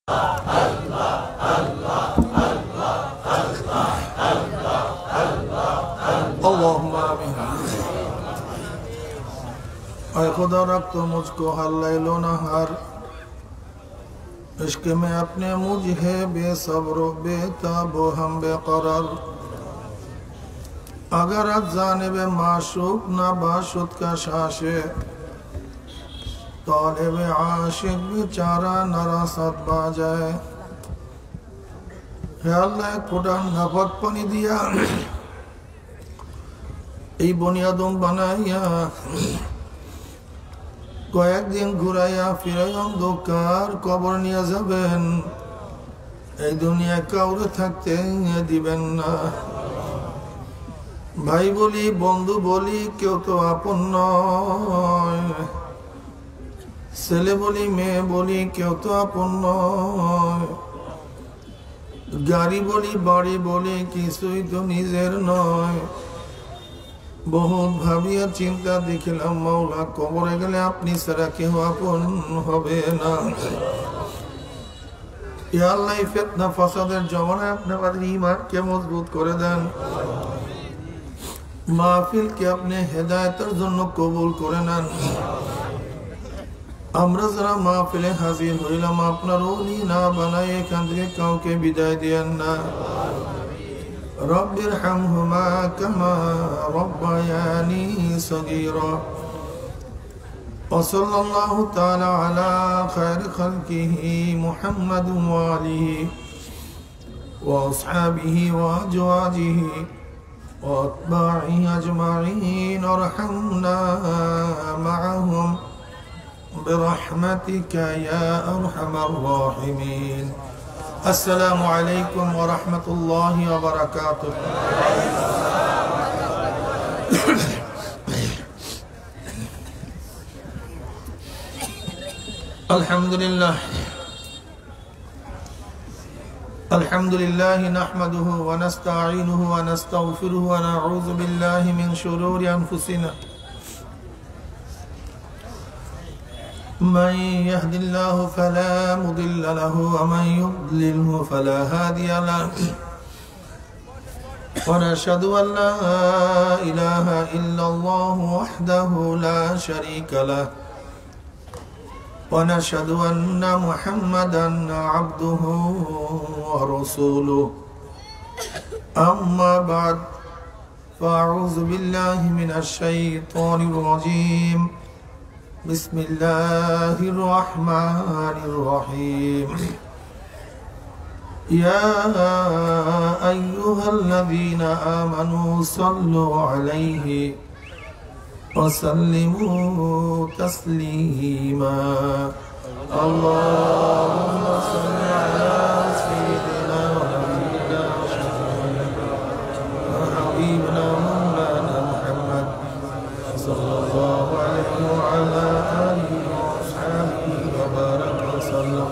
ऐ खुदा रख तो मुझको हर लैलो नहार इश्क में अपने मुझे बेसब्र बेताबो हम बेकरार अगर जानिबे माशूक ना बाशुद का शाशे तालिबे आशिक बेचारा नरासत बाजाए हे अल्लाह खुदा नफक पानी दिया এই বুনিয়াদম বানাইয়া কয়েকদিন ঘুরাইয়া ফিরাই অন্ধকার কবর নিয়ে যাবেন এই দুনিয়ায় কাউরে থাকতে দিবেন না ভাই বলি বন্ধু বলি কেউ তো আপন নয় ছেলে বলি মেয়ে বলি কেউ তো আপন নয় গাড়ি বলি বাড়ি বলি কিছুই তো নিজের নয় बहुत भाविया चिंता देखलाम मौला कबरे गेले अपनी सारा केउ आपन होबे ना या अल्लाह फितना फसादेर जमानाय अपनी आमादेर ईमानके मजबूत करे देन महफिल के अपनी हेदायतेर जन्य कबूल करे नेन आमरा जारा महफिले हाजिर हইলাম आपनार ओली ना बानाय एखान थेके काउके बिदाय दियेन ना रब्बिरहमहुमा कमा रब्बयानी सगीरा वसल्लल्लाहु ताला अला खैरि खल्किही मुहम्मद व आलिहि व अस्हाबिहि व अज़वाजिहि व अत्बाइहि अजमाइन वरहमना मअहुम बिरहमतिका या अरहमर राहिमीन। अस्सलामु अलैकुम व रहमतुल्लाहि व बरकातुहू। अल्हम्दुलिल्लाह नहमदुहु व नस्तईनुहु व नस्तगफिरुहु व नऊज़ु बिल्लाहि मिन शुरूरि अनफुसिना من يهد الله فلا مضل له ومن يضلله فلا هادي له ونشهد أن لا إله إلا الله وحده لا شريك له ونشهد أن محمدا عبده ورسوله أما بعد فأعوذ بالله من الشيطان الرجيم بسم الله الرحمن الرحيم يا أيها الذين آمنوا صلوا عليه وسلموا تسليما اللهم صل على سيدنا ونبينا وحبيبنا مولانا محمد صلى الله عليه وعلى آله وأصحابه وبارك وسلم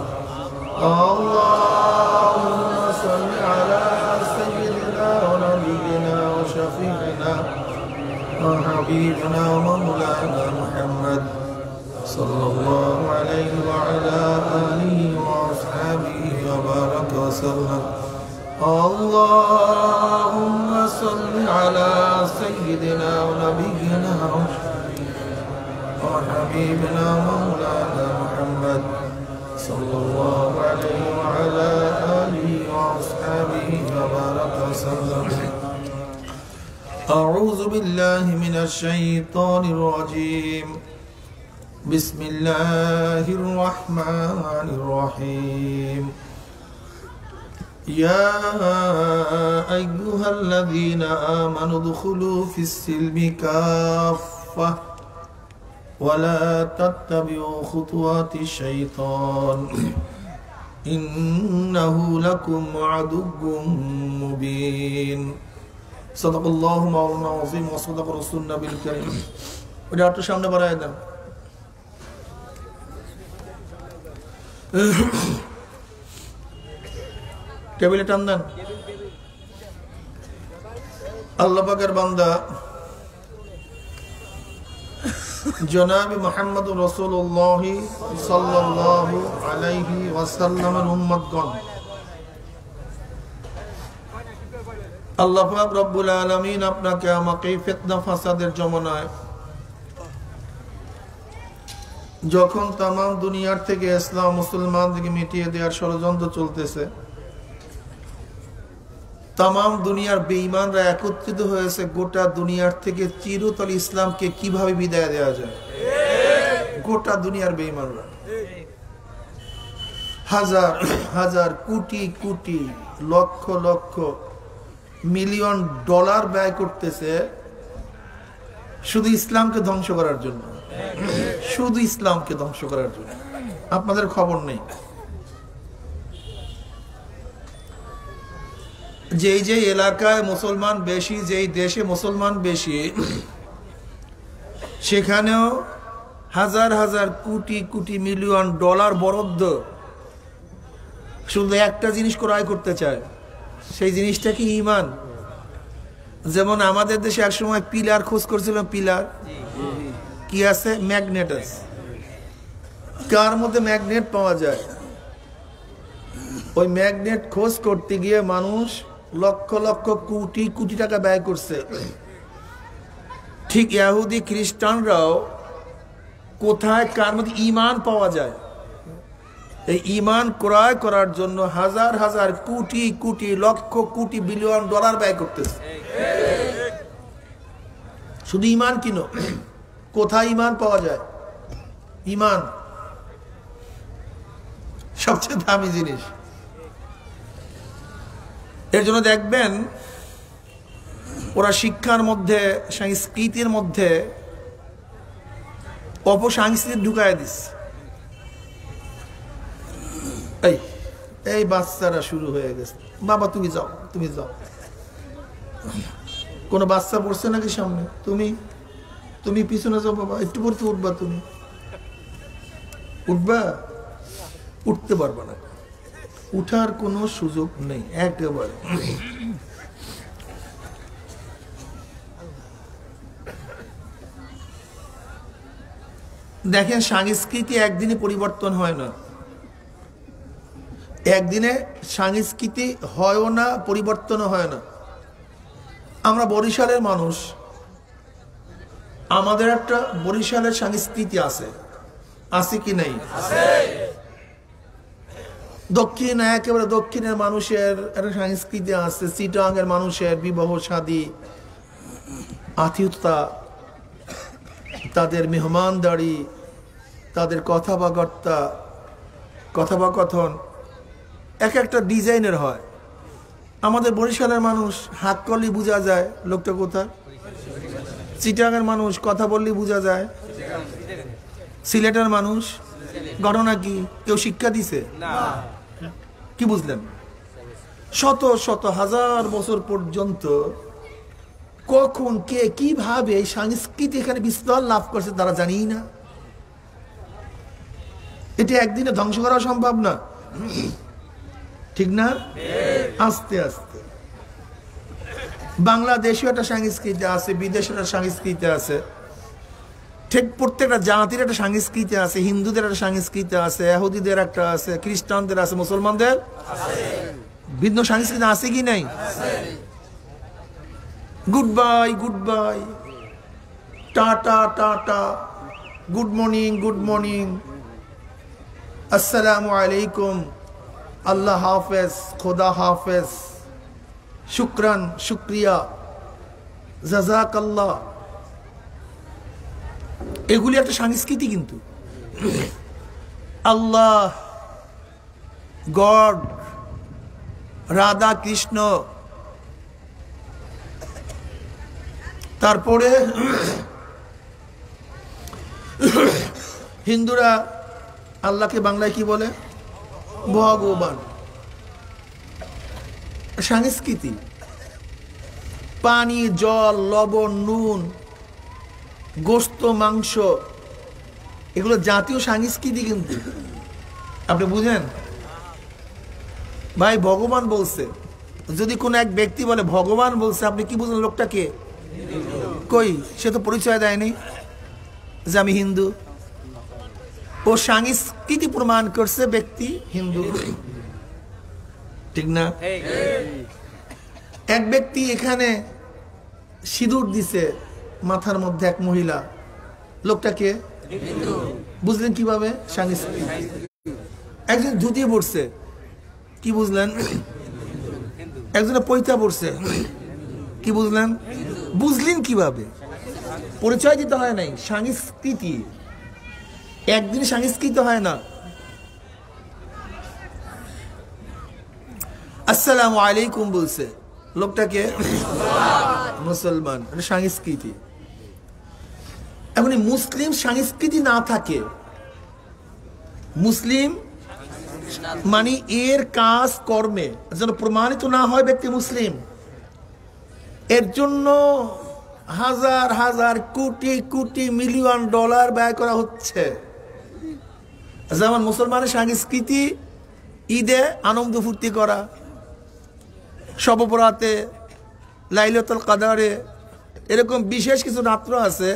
اللهم صل على سيدنا ونبينا وشفيعنا وحبيبنا مولانا محمد صلى الله عليه وعلى آله وأصحابه وبارك وسلم اللهم صل على سيدنا ونبينا وحبيبنا مولانا محمد صلى الله عليه وعلى آله وأصحابه وبارك وسلم أعوذ بالله من الشيطان الرجيم بسم الله الرحمن الرحيم يا أيها الذين آمنوا ادخلوا في السلم كافة ولا تتبعوا خطوات الشيطان إنه لكم عدو مبين صدق الله مولانا العظيم وصدق رسول النبي الكريم ওটা একটু সামনে বাড়ায় দেন টেবিলে টান দেন আল্লাহ পাকের বান্দা জনাব মুহাম্মদ রাসূলুল্লাহ সাল্লাল্লাহু আলাইহি ওয়াসাল্লামের উম্মতগণ, আল্লাহ পাক রব্বুল আলামিন আপনাকে আমাকে ফিতনা ফাসাদের জমানায় যখন তাম দুনিয়ার থেকে ইসলাম মুসলমানদেরকে মিটিয়ে দেওয়ার ষড়যন্ত্র চলতেছে, তাম দুনিয়ার বেঈমানরা একত্রিত হয়েছে গোটা দুনিয়ার থেকে চিরতর ইসলামকে কিভাবে বিদায় দেওয়া যায়। গোটা দুনিয়ার বেঈমানরা হাজার হাজার কোটি কোটি লক্ষ লক্ষ মিলিয়ন ডলার ব্যয় করতেছে শুধু ইসলামকে ধ্বংস করার জন্য, শুধু ইসলামকে ধ্বংস করার জন্য। আপনাদের খবর নেই যেই যে এলাকায় মুসলমান বেশি, যেই দেশে মুসলমান বেশি, সেখানেও হাজার হাজার কোটি কোটি মিলিয়ন ডলার বরাদ্দ শুধু একটা জিনিস ক্রয় করতে চায়, সেই জিনিসটা কি ঈমান। যেমন আমাদের দেশে এক সময় পিলার খোঁজ করছিলাম, পিলার কি আছে, ম্যাগনেট আছে। কার মধ্যে ম্যাগনেট পাওয়া যায়, ওই ম্যাগনেট খোঁজ করতে গিয়ে মানুষ লক্ষ লক্ষ কোটি কোটি টাকা ব্যয় করছে। ঠিক ইহুদি খ্রিস্টানরাও কোথায় কার মধ্যে ঈমান পাওয়া যায়, এই ঈমান ক্রয় করার জন্য হাজার হাজার কোটি কোটি লক্ষ কোটি বিলিয়ন ডলার ব্যয় করতেছে। শুধু ঈমান কিনো, কোথায় ঈমান পাওয়া যায়? ঈমান সবচেয়ে দামি জিনিস। এর জন্য দেখবেন ওরা শিক্ষার মধ্যে, সংস্কৃতির মধ্যে অপসংস্কৃতি ঢুকায় দিচ্ছে। এই বাচ্চারা শুরু হয়ে গেছে, বাবা তুমি যাও, তুমি যাও। কোন বাচ্চা পড়ছে নাকি সামনে, তুমি তুমি পিছনে যাও, বাবা একটু পড়তে উঠবা, তুমি উঠবা, উঠতে পারবা না, উঠার কোনো সুযোগ নেই একেবারে। দেখেন সংস্কৃতি একদিনে পরিবর্তন হয় না, একদিনে সংস্কৃতি হয়ও না, পরিবর্তনও হয় না। আমরা বরিশালের মানুষ, আমাদের একটা বরিশালের সংস্কৃতি আছে, আছে কি নাই? দক্ষিণ, একেবারে দক্ষিণের মানুষের একটা সংস্কৃতি আছে। চিটাগাংয়ের মানুষের বিবাহ শাদী, আতিথ্যতা, তাদের মেহমানদারি, তাদের কথাবার্তা, কথোপকথন এক একটা ডিজাইনের হয়। আমাদের বরিশালের মানুষ হাত করলে বোঝা যায় লোকটা কোথায়। চিটাগাংয়ের মানুষ কথা বললে বোঝা যায়। সিলেটের মানুষ ঘটনা কি, কেউ শিক্ষা দিছে? কি বুঝলেন? শত শত হাজার বছর পর্যন্ত কখন কে কিভাবে এই সংস্কৃতি এখানে বিস্তার লাভ করছে তারা জানি না। এটা একদিনে ধ্বংস করা সম্ভব না, ঠিক না? আস্তে আস্তে। বাংলাদেশেও একটা সংস্কৃতি আছে, বিদেশের একটা সংস্কৃতি আছে, ঠিক প্রত্যেকটা জাতির একটা সংস্কৃতি আছে। হিন্দুদের একটা সংস্কৃতি আছে, ইহুদিদের একটা আছে, খ্রিস্টানদের আছে, মুসলমানদের ভিন্ন সংস্কৃতি আছে কি নাই? Good bye, good bye, tata tata, good morning, good morning, আসসালামু আলাইকুম, আল্লাহ হাফেজ, খোদা হাফেজ, শুকরান, শুক্রিয়া, জাযাকাল্লাহ, এগুলি একটা সংস্কৃতি। কিন্তু আল্লাহ, গড, রাধা কৃষ্ণ, তারপরে হিন্দুরা আল্লাহকে বাংলায় কি বলে? ভগবান। সংস্কৃতি, পানি, জল, লবণ, নুন, গোস্ত, মাংস, এগুলো জাতীয় সংস্কৃতি। কিন্তু আপনি বুঝেন ভাই, ভগবান বলছে। যদি কোন এক ব্যক্তি বলে ভগবান বলছে, আপনি কি বুঝলেন লোকটা কে? কই, সে তো পরিচয় দেয়নি। যে আমি হিন্দু, ও সংস্কৃতি প্রমাণ করছে ব্যক্তি হিন্দু, ঠিক না? এক ব্যক্তি এখানে সিঁদুর দিছে মাথার মধ্যে, এক মহিলা, লোকটাকে বুঝলেন কিভাবে? সংস্কৃতি। একজন ধুতিয়ে পড়ছে, কি বুঝলেন? একজনে পৈতা পড়ছে, কি বুঝলেন? বুঝলেন কিভাবে? পরিচয় দিতে হয় নাই, সংস্কৃতি। একদিন সংস্কৃত হয় না। আসসালামু আলাইকুম বলছে, লোকটাকে মুসলমান, সংস্কৃতি। এখন মুসলিম সংস্কৃতি না থাকে, মুসলিম মানে এর কাজ কর্মে যেন প্রমাণিত না হয় ব্যক্তি মুসলিম, এর জন্য হাজার হাজার কোটি কোটি মিলিয়ন ডলার ব্যয় করা হচ্ছে। যেমন মুসলমানের সংস্কৃতি ঈদে আনন্দ ফুর্তি করা, শবে বরাতে, লাইলাতুল কদরে, এরকম বিশেষ কিছু রাত্র আছে,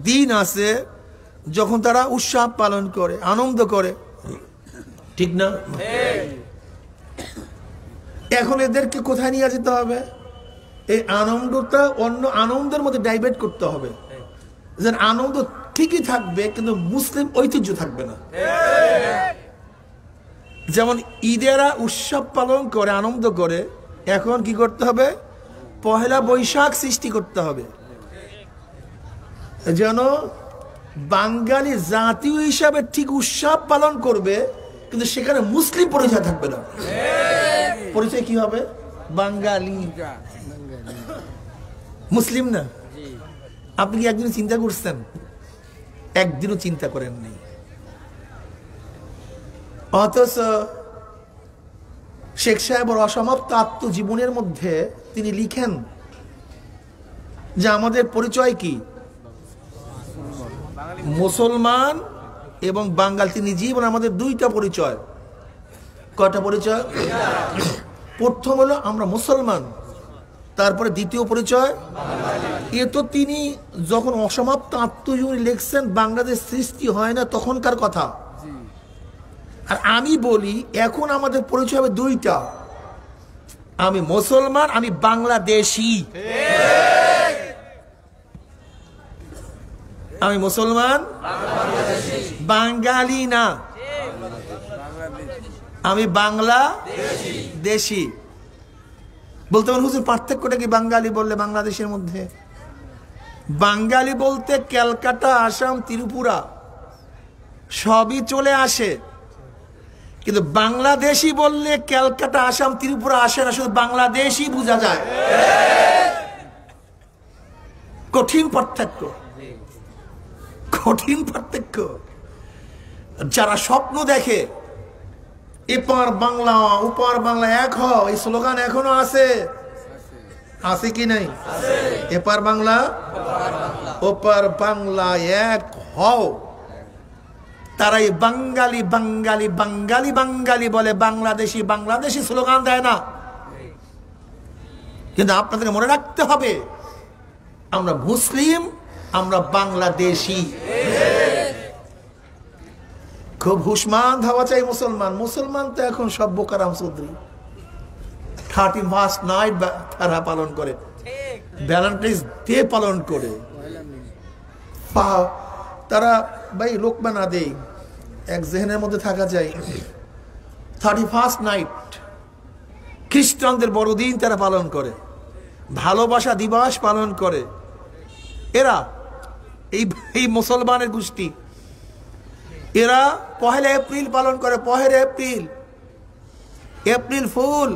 দিন আছে যখন তারা উৎসব পালন করে, আনন্দ করে, ঠিক না? এখন এদেরকে কোথায় নিয়ে যেতে হবে? এই আনন্দটা অন্য আনন্দের মধ্যে ডাইভার্ট করতে হবে, যেন আনন্দ ঠিকই থাকবে কিন্তু মুসলিম ঐতিহ্য থাকবে না। যেমন ঈদেরা উৎসব পালন করে, আনন্দ করে, এখন কি করতে হবে? পহেলা বৈশাখ সৃষ্টি করতে হবে, যেন বাঙালি জাতীয় হিসাবে ঠিক উৎসব পালন করবে কিন্তু সেখানে মুসলিম পরিচয় থাকবে না। পরিচয় কি হবে? বাঙালি, মুসলিম না। আপনি কি একদিন চিন্তা করছেন? একদিনও চিন্তা করেননি। অথচ শেখ সাহেবের অসমাপ্ত আত্মজীবনের মধ্যে তিনি লিখেন যে আমাদের পরিচয় কি? মুসলমান এবং বাঙালি। তিনি জীবন আমাদের দুইটা পরিচয়। কয়টা পরিচয়? প্রথম হলো আমরা মুসলমান, তারপরে দ্বিতীয় পরিচয়। এ তো তিনি যখন অসমাপ্ত আত্মজীবনী লিখছেন, বাংলাদেশ সৃষ্টি হয় না তখনকার কথা। আর আমি বলি এখন আমাদের পরিচয় হবে দুইটা, আমি মুসলমান, আমি বাংলাদেশি। আমি মুসলমান, বাঙালি না, আমি বাংলাদেশি। বলতে পারেন হুজুর পার্থক্যটা কি বাঙালি বললে বাংলাদেশের মধ্যে? বাঙালি বলতে ক্যালকাটা, আসাম, ত্রিপুরা সবই চলে আসে, কিন্তু বাংলাদেশি বললে ক্যালকাটা, আসাম, ত্রিপুরা আসে না, শুধু বাংলাদেশই বোঝা যায়। কঠিন পার্থক্য, কঠিন পার্থক্য। যারা স্বপ্ন দেখে এপার বাংলা ওপার বাংলা এক হও, এই স্লোগান এখনো আছে, আছে কি নাই? এপার বাংলা ওপার বাংলা এক হও। তারা এই বাঙালি বাঙালি বাঙালি বাঙালি বলে, বাংলাদেশি বাংলাদেশি স্লোগান দেয় না। কিন্তু আপনাদেরকে মনে রাখতে হবে আমরা মুসলিম, আমরা বাংলাদেশি। খুব হুশমান ধাওয়া চাই মুসলমান। মুসলমান তো এখন সব বোকারাম চৌধুরী 31st নাইট তারা পালন করে, ভ্যালেন্টাইন্স ডে পালন করে। তারা ভাই লোকমা না দেই, এক জেহেনের মধ্যে থাকা যায়। 31st নাইট খ্রিস্টানদের বড়দিন তারা পালন করে, ভালোবাসা দিবস পালন করে। এরা এই মুসলমানের গোষ্ঠী, এরা 1 এপ্রিল পালন করে। 1 April, April fool.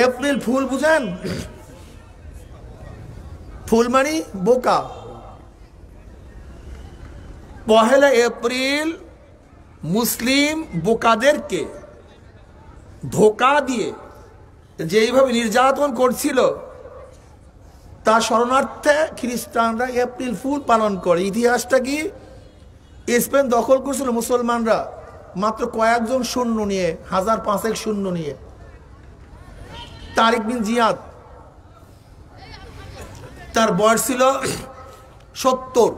April fool বুঝেন? ফুল মানে বোকা। 1 এপ্রিল মুসলিম বোকাদেরকে ধোকা দিয়ে যেইভাবে নির্যাতন করছিল তার শরণার্থে খ্রিস্টানরা এপ্রিল ফুল পালন করে। ইতিহাসটা কি? স্পেন দখল করছিল মুসলমানরা মাত্র কয়েকজন সৈন্য নিয়ে, 1005 সৈন্য নিয়ে। তারিক বিন জিয়াদ, তার বয়স ছিল 70।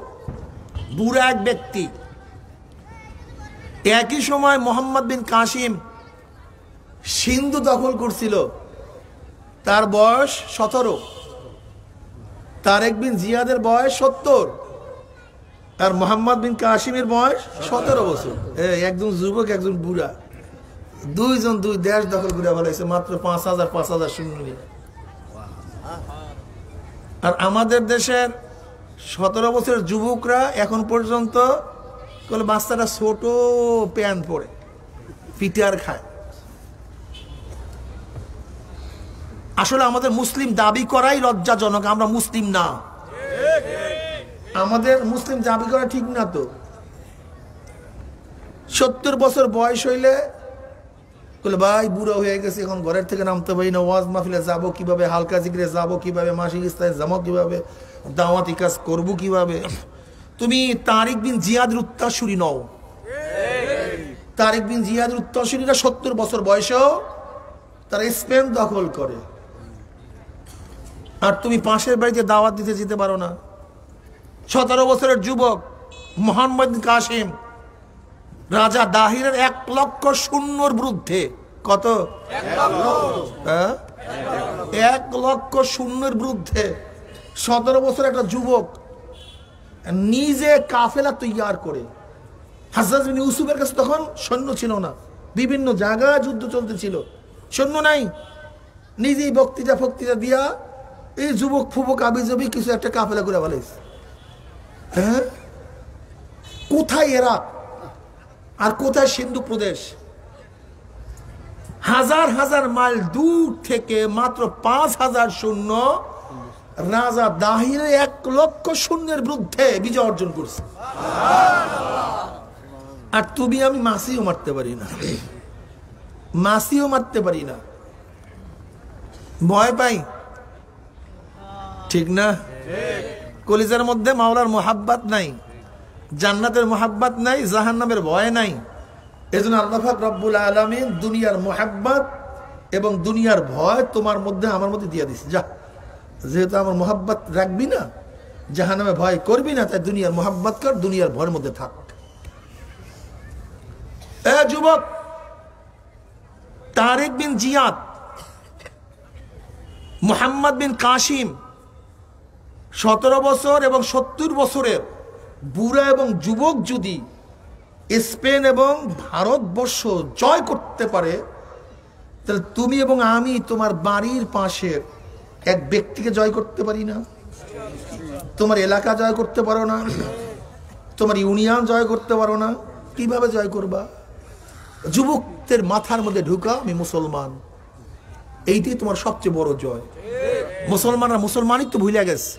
বুড়া এক ব্যক্তি। একই সময় মোহাম্মদ বিন কাসিম সিন্ধু দখল করছিল, তার বয়স 17। তারেক বিন জিয়াদের বয়স 70, আর মোহাম্মদ বিন কাসিমের বয়স 17 বছর। একজন যুবক একজন বুড়া, দুইজন দুই দেশ দখল করে ফেলাইছে মাত্র 5,000 সৈন্য নিয়ে। আর আমাদের দেশের 17 বছরের যুবকরা এখন পর্যন্ত বাচ্চাটা ছোট প্যান্ট পরে পিটার খায়। আসলে আমাদের মুসলিম দাবি করাই লজ্জাজনক, আমরা মুসলিম না। আমাদের মুসলিম দাবি করা ঠিক না তো। 70 বছর বয়স হইলে ভাই বুড়ো হয়ে গেছে, এখন ঘরের থেকে নামতে পারি না, ওয়াজ মাহফিলে যাবো কিভাবে, হালকা জিগরে যাবো কিভাবে, মাসিক ইস্তায় যাবো কিভাবে, দাওয়াতি কাজ করবো কিভাবে। তুমি তারিক বিন জিয়াদের উত্তরসূরি নও। তারিক বিন জিয়াদের উত্তরসূরিরা 70 বছর বয়সেও তারা স্পেন দখল করে, আর তুমি পাশের বাড়িতে দাওয়াত দিতে যেতে পারো না। 17 বছরের যুবক মোহাম্মদ বিন কাসিম রাজা দাহিরের 1 লক্ষ সৈন্যর বিরুদ্ধে, কত? 1 লক্ষ সৈন্যের বিরুদ্ধে 17 বছর একটা যুবক নিজে কাফেলা তৈয়ার করে। হাজ্জাজ বিন ইউসুফের কাছে তখন সৈন্য ছিল না, বিভিন্ন জায়গায় যুদ্ধ চলতেছিল, সৈন্য নাই। নিজেই বক্তৃতা দিয়া এই যুবক ফুবক আবিজবি কিছু একটা কাফেলা করে ফেলাইছে। হ্যাঁ, কোথায় এরা আর কোথায় সিন্ধু প্রদেশ? হাজার হাজার মাইল দূর থেকে মাত্র 5,000 সৈন্য রাজা দাহিরের 1 লক্ষ সৈন্যের বিরুদ্ধে বিজয় অর্জন করছে। আর তুমি আমি মাসিও মারতে পারি না, মাসিও মারতে পারি না, ভয় পাই, ঠিক না? কলিজার মধ্যে মাওলার মোহাব্বত নাই, জান্নাতের মোহাব্বত নাই, জাহান্নামের ভয় নাই। এজন্য আল্লাহ পাক রব্বুল আলামিন দুনিয়ার মোহাব্বত এবং দুনিয়ার ভয় তোমার মধ্যে আমার মধ্যে দিয়ে দিছে। যা, যেহেতু আমার মোহাব্বত রাখবি না, জাহান্নামে ভয় করবি না, তাই দুনিয়ার মোহাব্বত কর, দুনিয়ার ভয়ের মধ্যে থাক। যুবক তারেক বিন জিয়াদ, মোহাম্মদ বিন কাসিম 17 বছর এবং 70 বছরের বুড়া এবং যুবক যদি স্পেন এবং ভারতবর্ষ জয় করতে পারে, তাহলে তুমি এবং আমি তোমার বাড়ির পাশের এক ব্যক্তিকে জয় করতে পারি না? তোমার এলাকা জয় করতে পারো না, তোমার ইউনিয়ন জয় করতে পারো না, কিভাবে জয় করবা? যুবকদের মাথার মধ্যে ঢুকা আমি মুসলমান, এইটাই তোমার সবচেয়ে বড় জয়। মুসলমানরা মুসলমানই তো ভুলে গেছে,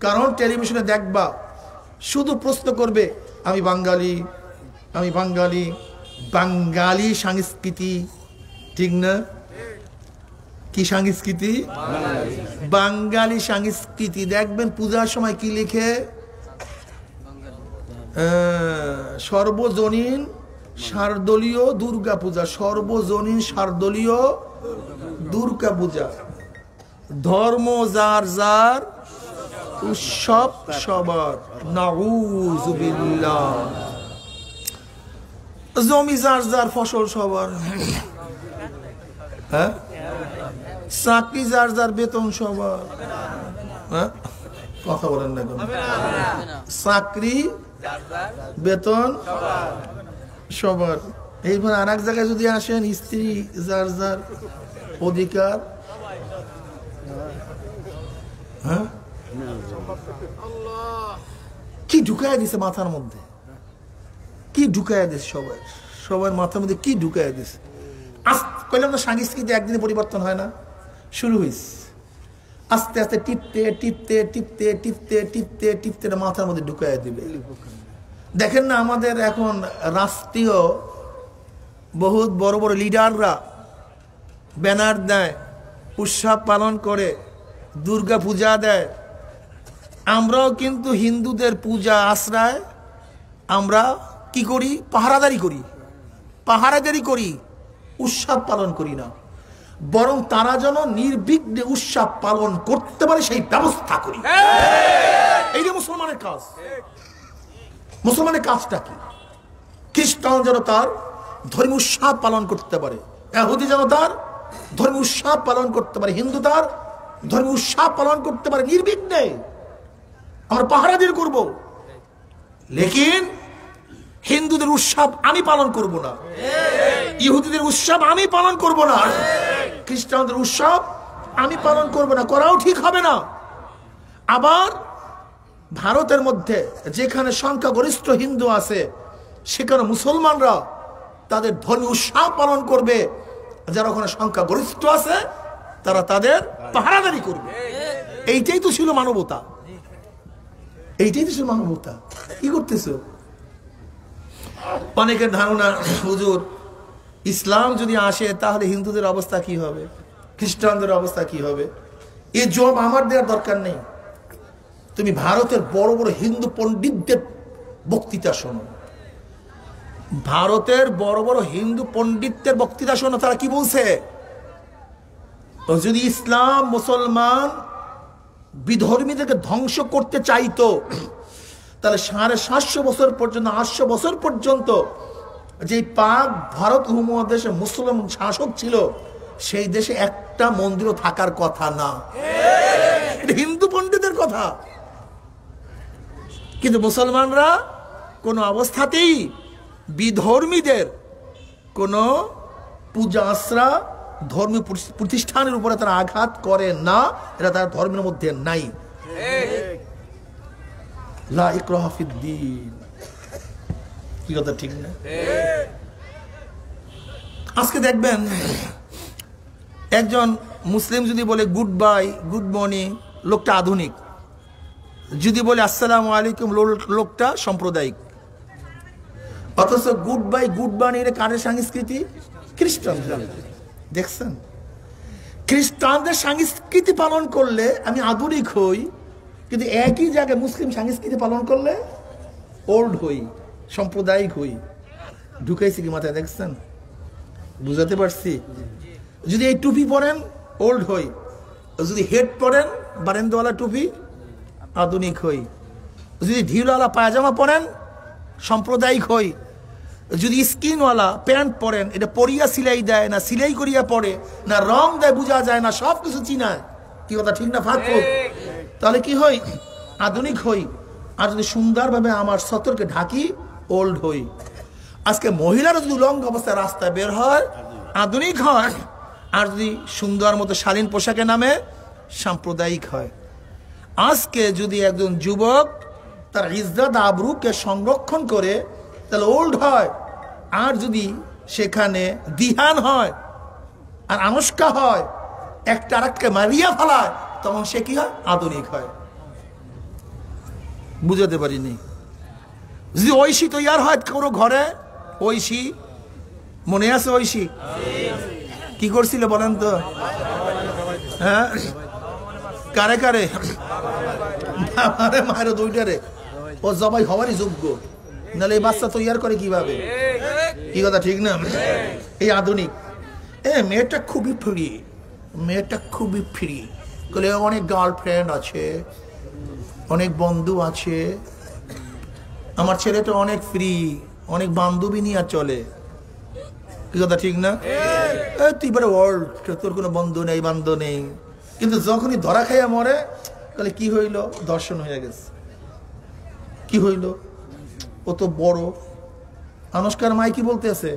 কারণ টেলিভিশনে দেখবা শুধু প্রশ্ন করবে আমি বাঙালি, আমি বাঙালি, বাঙালি সংস্কৃতি, ঠিক না? কি সংস্কৃতি? বাঙালি সংস্কৃতি। দেখবেন পূজার সময় কি লিখে, সর্বজনীন শারদলীয় দুর্গা পূজা, সর্বজনীন শারদলীয় দুর্গা পূজা। ধর্ম যার যার, উৎসব সবার। নাউযুবিল্লাহ। জমি যার যার, ফসল সবার। হ্যাঁ, চাকরি যার যার, বেতন সবার। হ্যাঁ, কথা বলেন না কেন? চাকরি বেতন সবার। এইবার আর এক জায়গায় যদি আসেন, স্ত্রী যার যার, অধিকার। হ্যাঁ, কি ঢুকায় দিছে মাথার মধ্যে, কি ঢুকায় দিছে সবাই, সবার মাথার মধ্যে কি ঢুকায় দিছে। কইলাম না সংস্কৃতি একদিনে পরিবর্তন হয় না, শুরু হয়েছে আস্তে আস্তে, টিপতে টিপতে টিপতে টিপতে টিপতে টিপতে মাথার মধ্যে ঢুকায় দিবে। দেখেন না আমাদের এখন রাষ্ট্রীয় বহুত বড় বড় লিডাররা ব্যানার দেয়, উৎসব পালন করে, দুর্গা পূজা দেয়। আমরাও কিন্তু হিন্দুদের পূজা আশ্রয় আমরা কি করি? পাহারাদারি করি, পাহারাদারি করি, উৎসব পালন করি না। বরং তারা যেন নির্বিঘ্নে উৎসব পালন করতে পারে সেই ব্যবস্থা করি। এই যে মুসলমানের কাজ। মুসলমানের কাজটা কি? খ্রিস্টান যেন তার ধর্মীয় উৎসব পালন করতে পারে, ইহুদি যেন তার ধর্মীয় উৎসব পালন করতে পারে, হিন্দু তার ধর্মীয় উৎসব পালন করতে পারে নির্বিঘ্নে। আমরা পাহারাদির করব, লেকিন হিন্দুদের উৎসব আমি পালন করব না, ইহুদিদের উৎসব আমি পালন করব না, খ্রিস্টানদের উৎসব আমি পালন করব না, করাও ঠিক হবে না। আবার ভারতের মধ্যে যেখানে সংখ্যাগরিষ্ঠ হিন্দু আছে সেখানে মুসলমানরা তাদের ধর্মীয় উৎসব পালন করবে, যারা ওখানে সংখ্যাগরিষ্ঠ আছে তারা তাদের পাহারাদারি করবে। এইটাই তো ছিল মানবতা, এইটাই তো ছিল মানবতা। কি করতেছ? অনেকের ধারণা হুজুর ইসলাম যদি আসে তাহলে হিন্দুদের অবস্থা কি হবে, খ্রিস্টানদের অবস্থা কি হবে। এই জবাব আমার দেওয়ার দরকার নেই। তুমি ভারতের বড় বড় হিন্দু পণ্ডিতদের বক্তৃতা শোনো, ভারতের বড় বড় হিন্দু পণ্ডিতদের বক্তৃতা শোনো, তারা কি বলছে। যদি ইসলাম মুসলমান বিধর্মীদেরকে ধ্বংস করতে চাইতো তাহলে 750 বছর পর্যন্ত 800 বছর পর্যন্ত যে পাক ভারত উপমহাদেশে মুসলিম শাসক ছিল সেই দেশে একটা মন্দিরও থাকার কথা না। এটা হিন্দু পণ্ডিতের কথা। কিন্তু মুসলমানরা কোনো অবস্থাতেই বিধর্মীদের কোনো পূজা আশ্রা ধর্মীয় প্রতিষ্ঠানের উপরে তারা আঘাত করে না, এটা তার ধর্মের মধ্যে নাই। লা ইকরাহা ফিদ্দীন, কি কথা ঠিক না? আজকে দেখবেন একজন মুসলিম যদি বলে গুড বাই গুড মর্নিং, লোকটা আধুনিক। যদি বলে আসসালামু আলাইকুম, লোকটা সাম্প্রদায়িক। অথচ গুড বাই গুড মর্নিং এর কারের সংস্কৃতি খ্রিস্টান। দেখছেন, খ্রিস্টানদের সংস্কৃতি পালন করলে আমি আধুনিক হই, কিন্তু একই জায়গায় মুসলিম সংস্কৃতি পালন করলে ওল্ড হই, সাম্প্রদায়িক হই। ঢুকাইছি কি মাথায়? দেখছেন, বুঝাতে পারছি? যদি এই টুপি পরেন ওল্ড হই, যদি হেড পরেন বারেন্দাওয়ালা টুপি আধুনিক হই, যদি ঢিলওয়ালা পায়জামা পরেন সাম্প্রদায়িক হই, যদি স্কিনওয়ালা প্যান্ট পরেন এটা পরিয়া সিলাই দেয় না সিলাই করিয়া পরে না রং দেয় বোঝা যায় না, সব কিছু চিনায়। কি কথা ঠিক না? ফাঁক তাহলে কি হই? আধুনিক হই। আর যদি সুন্দরভাবে আমার সতর্কে ঢাকি ওল্ড হই। আজকে মহিলারা যদি উলঙ্গ অবস্থায় রাস্তায় বের হয় আধুনিক হয়, আর যদি সুন্দর মতো শালীন পোশাকে নামে সাম্প্রদায়িক হয়। আজকে যদি একজন যুবক তার ইজ্জত আবরুকে সংরক্ষণ করে তাহলে ওল্ড হয়, আর যদি সেখানে দিহান হয় আর আনুষ্কা হয়, একটা আরেককে মারিয়া ফেলায়, তখন সে কি হয়? আধুনিক হয়। বুঝাতে পারিনি? যদি ঐশী তৈয়ার হয় কোনো ঘরে, ঐশী মনে আছে? ঐশী কি করছিল বলেন তো? হ্যাঁ, কারে কারে? মায়ের দুইটারে। ও জবাই হওয়ারই যোগ্য, নাহলে এই বাচ্চা তৈয়ার করে কিভাবে? কি কথা ঠিক না? এই আধুনিক মেয়েটা খুবই ফ্রি, মেয়েটা খুবই ফ্রি, বলে অনেক গার্লফ্রেন্ড আছে, অনেক বন্ধু আছে, আমার ছেলেটা অনেক ফ্রি, অনেক বান্ধবী নিয়ে চলে। কি কথা ঠিক না? তুই বলে ওয়ার্ল্ড, তোর কোনো বন্ধু নেই বান্ধব নেই। কিন্তু যখনই ধরা খাইয়া মরে তাহলে কি হইল? দর্শন হয়ে গেছে। কি হইল? ও তো বড়। আনুষ্কার মাই কি বলতেছে?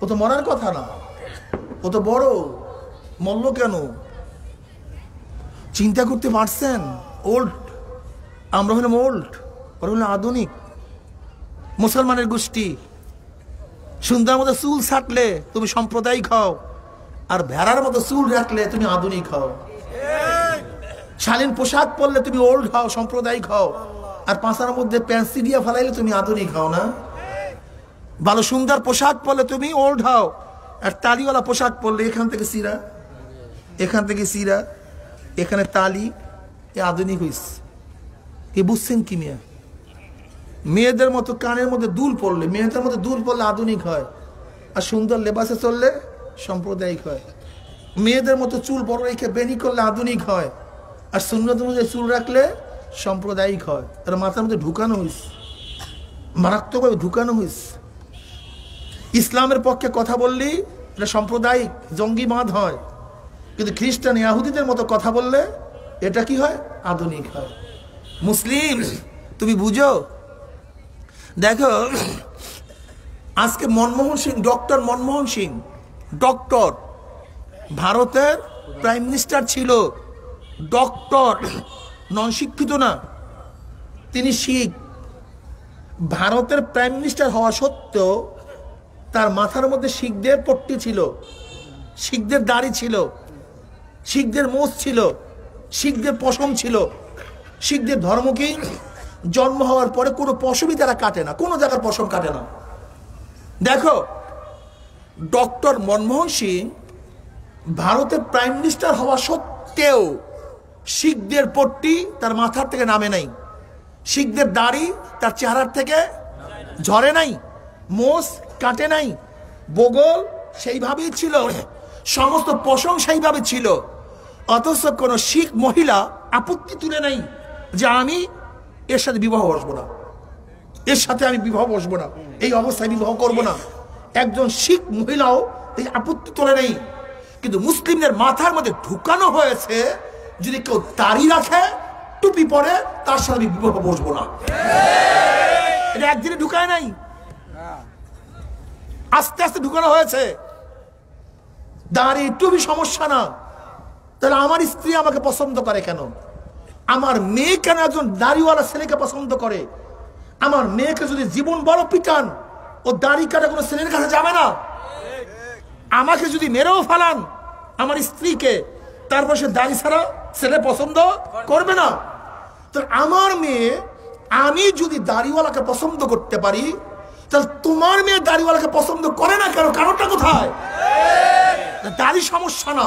ও তো মরার কথা না, ও তো বড়, মরল কেন? চিন্তা করতে পারছেন? ওল্ড। আমরা হলাম ওল্ড, ওরা হলাম আধুনিক। মুসলমানের গোষ্ঠী সুন্দর মতো চুল ছাটলে তুমি সাম্প্রদায়িক হও, আর ভেড়ার মতো চুল রাখলে তুমি আধুনিক হও। শালীন পোশাক পরলে তুমি ওল্ড হও, সাম্প্রদায়িক হও, আর পাঁচার মধ্যে প্যান্সি দিয়ে ফেলাইলে তুমি আধুনিক হও না? ভালো সুন্দর পোশাক পরলে তুমি ওল্ড হও, আর তালিওয়ালা পোশাক পরলে এখান থেকে সিরা, এখান থেকে সিরা, এখানে তালি, এ আধুনিক হইছে। কি বুঝছেন কি মিয়া? মেয়েদের মতো কানের মধ্যে দুল পড়লে, মেয়েদের মধ্যে দুল পড়লে আধুনিক হয়, আর সুন্দর লেবাসে চললে সাম্প্রদায়িক হয়। মেয়েদের মতো চুল বড় রেখে বেনি করলে আধুনিক হয়, আর সুন্নতের মধ্যে চুল রাখলে সাম্প্রদায়িক হয়। আর মাথার মধ্যে ঢুকানো হয়েছে। মারাত্মকভাবে ঢুকানো হয়েছে। ইসলামের পক্ষে কথা বললেই এটা সাম্প্রদায়িক জঙ্গিবাদ হয়, কিন্তু খ্রিস্টান ইহুদিদের মতো কথা বললে এটা কি হয়? আধুনিক হয়। মুসলিম তুমি বুঝো। দেখো আজকে মনমোহন সিং, ডক্টর মনমোহন সিং, ডক্টর, ভারতের প্রাইম মিনিস্টার ছিল, ডক্টর, নন শিক্ষিত না, তিনি শিখ। ভারতের প্রাইম মিনিস্টার হওয়া সত্ত্বেও তার মাথার মধ্যে শিখদের পট্টি ছিল, শিখদের দাড়ি ছিল, শিখদের মোষ ছিল, শিখদের পশম ছিল। শিখদের ধর্ম কি? জন্ম হওয়ার পরে কোনো পশমই তারা কাটে না, কোনো জায়গার পশম কাটে না। দেখো ডক্টর মনমোহন সিং ভারতের প্রাইম মিনিস্টার হওয়া সত্ত্বেও শিখদের পট্টি তার মাথার থেকে নামে নাই, শিখদের দাড়ি তার চেহারার থেকে ঝরে নাই, মোষ কাটে নাই, বগল সেইভাবেই ছিল, সমস্ত পশম সেইভাবে ছিল। অথচ কোন শিখ মহিলা আপত্তি তুলে নাই যে আমি এর সাথে বিবাহ বসবো না, এর সাথে আমি বিবাহ বসবো না, এই অবস্থায় বিবাহ করবো না। একজন শিখ মহিলাও এই আপত্তি তোলে নেই। কিন্তু মুসলিমদের মাথার মধ্যে ঢুকানো হয়েছে যদি কেউ দাড়ি রাখে, টুপি পরে, তার সাথে আমি বিবাহ বসবো না। এটা একদিনে ঢুকায় নাই, আস্তে আস্তে ঢুকানো হয়েছে। দাড়ি টুপি সমস্যা না, তাহলে আমার স্ত্রী আমাকে পছন্দ করে কেন? আমার মেয়ে কেন একজন দাড়িওয়ালা ছেলেকে পছন্দ করে? আমার মেয়েকে যদি জীবন বড় পিটান, ও দাড়ি কাটা কোনো ছেলের কাছে যাবে না। আমাকে যদি মেরেও ফেলান আমার স্ত্রীকে, তারপর সে দাড়ি ছাড়া ছেলে পছন্দ করবে না। তো আমার মেয়ে, আমি যদি দাড়িওয়ালাকে পছন্দ করতে পারি, তাহলে তোমার মেয়ে দাড়িওয়ালাকে পছন্দ করে না কেন? কারণটা কোথায়? দাড়ি সমস্যা না,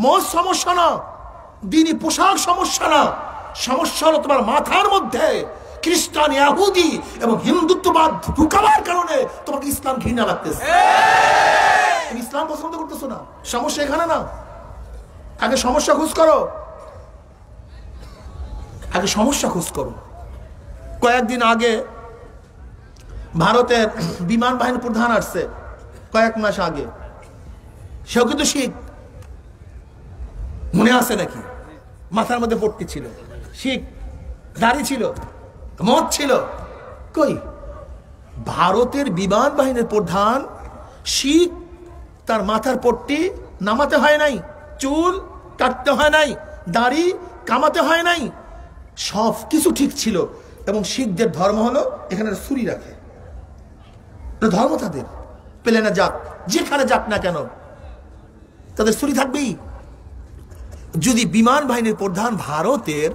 মোষ সমস্যা না, দিনী পোশাক সমস্যা না, সমস্যা হলো তোমার মাথার মধ্যে খ্রিস্টান, ইহুদি এবং হিন্দুত্ববাদ ঢুকাবার কারণে তোমাকে ইসলাম ঘৃণা লাগতেছে। তুমি ইসলাম পছন্দ করতেছো না, সমস্যা এখানে না। আগে সমস্যা খোঁজ করো, আগে সমস্যা খোঁজ করো। কয়েকদিন আগে ভারতের বিমান বাহিনীর প্রধান আসছে, কয়েক মাস আগে। সেও কিন্তু শিখ, মনে আছে নাকি? মাথার মধ্যে পট্টি ছিল, শিখ, দাড়ি ছিল, মদ ছিল। কই ভারতের বিমান বাহিনীর প্রধান শিখ, তার মাথার পট্টি নামাতে হয় নাই, চুল কাটতে হয় নাই, দাড়ি কামাতে হয় নাই, সব কিছু ঠিক ছিল। এবং শিখদের ধর্ম হলো এখানে ছুরি রাখে, ধর্ম তাদের। প্লেনে যাক, যেখানে যাক না কেন, তাদের ছুরি থাকবেই। যদি বিমান বাহিনীর প্রধান ভারতের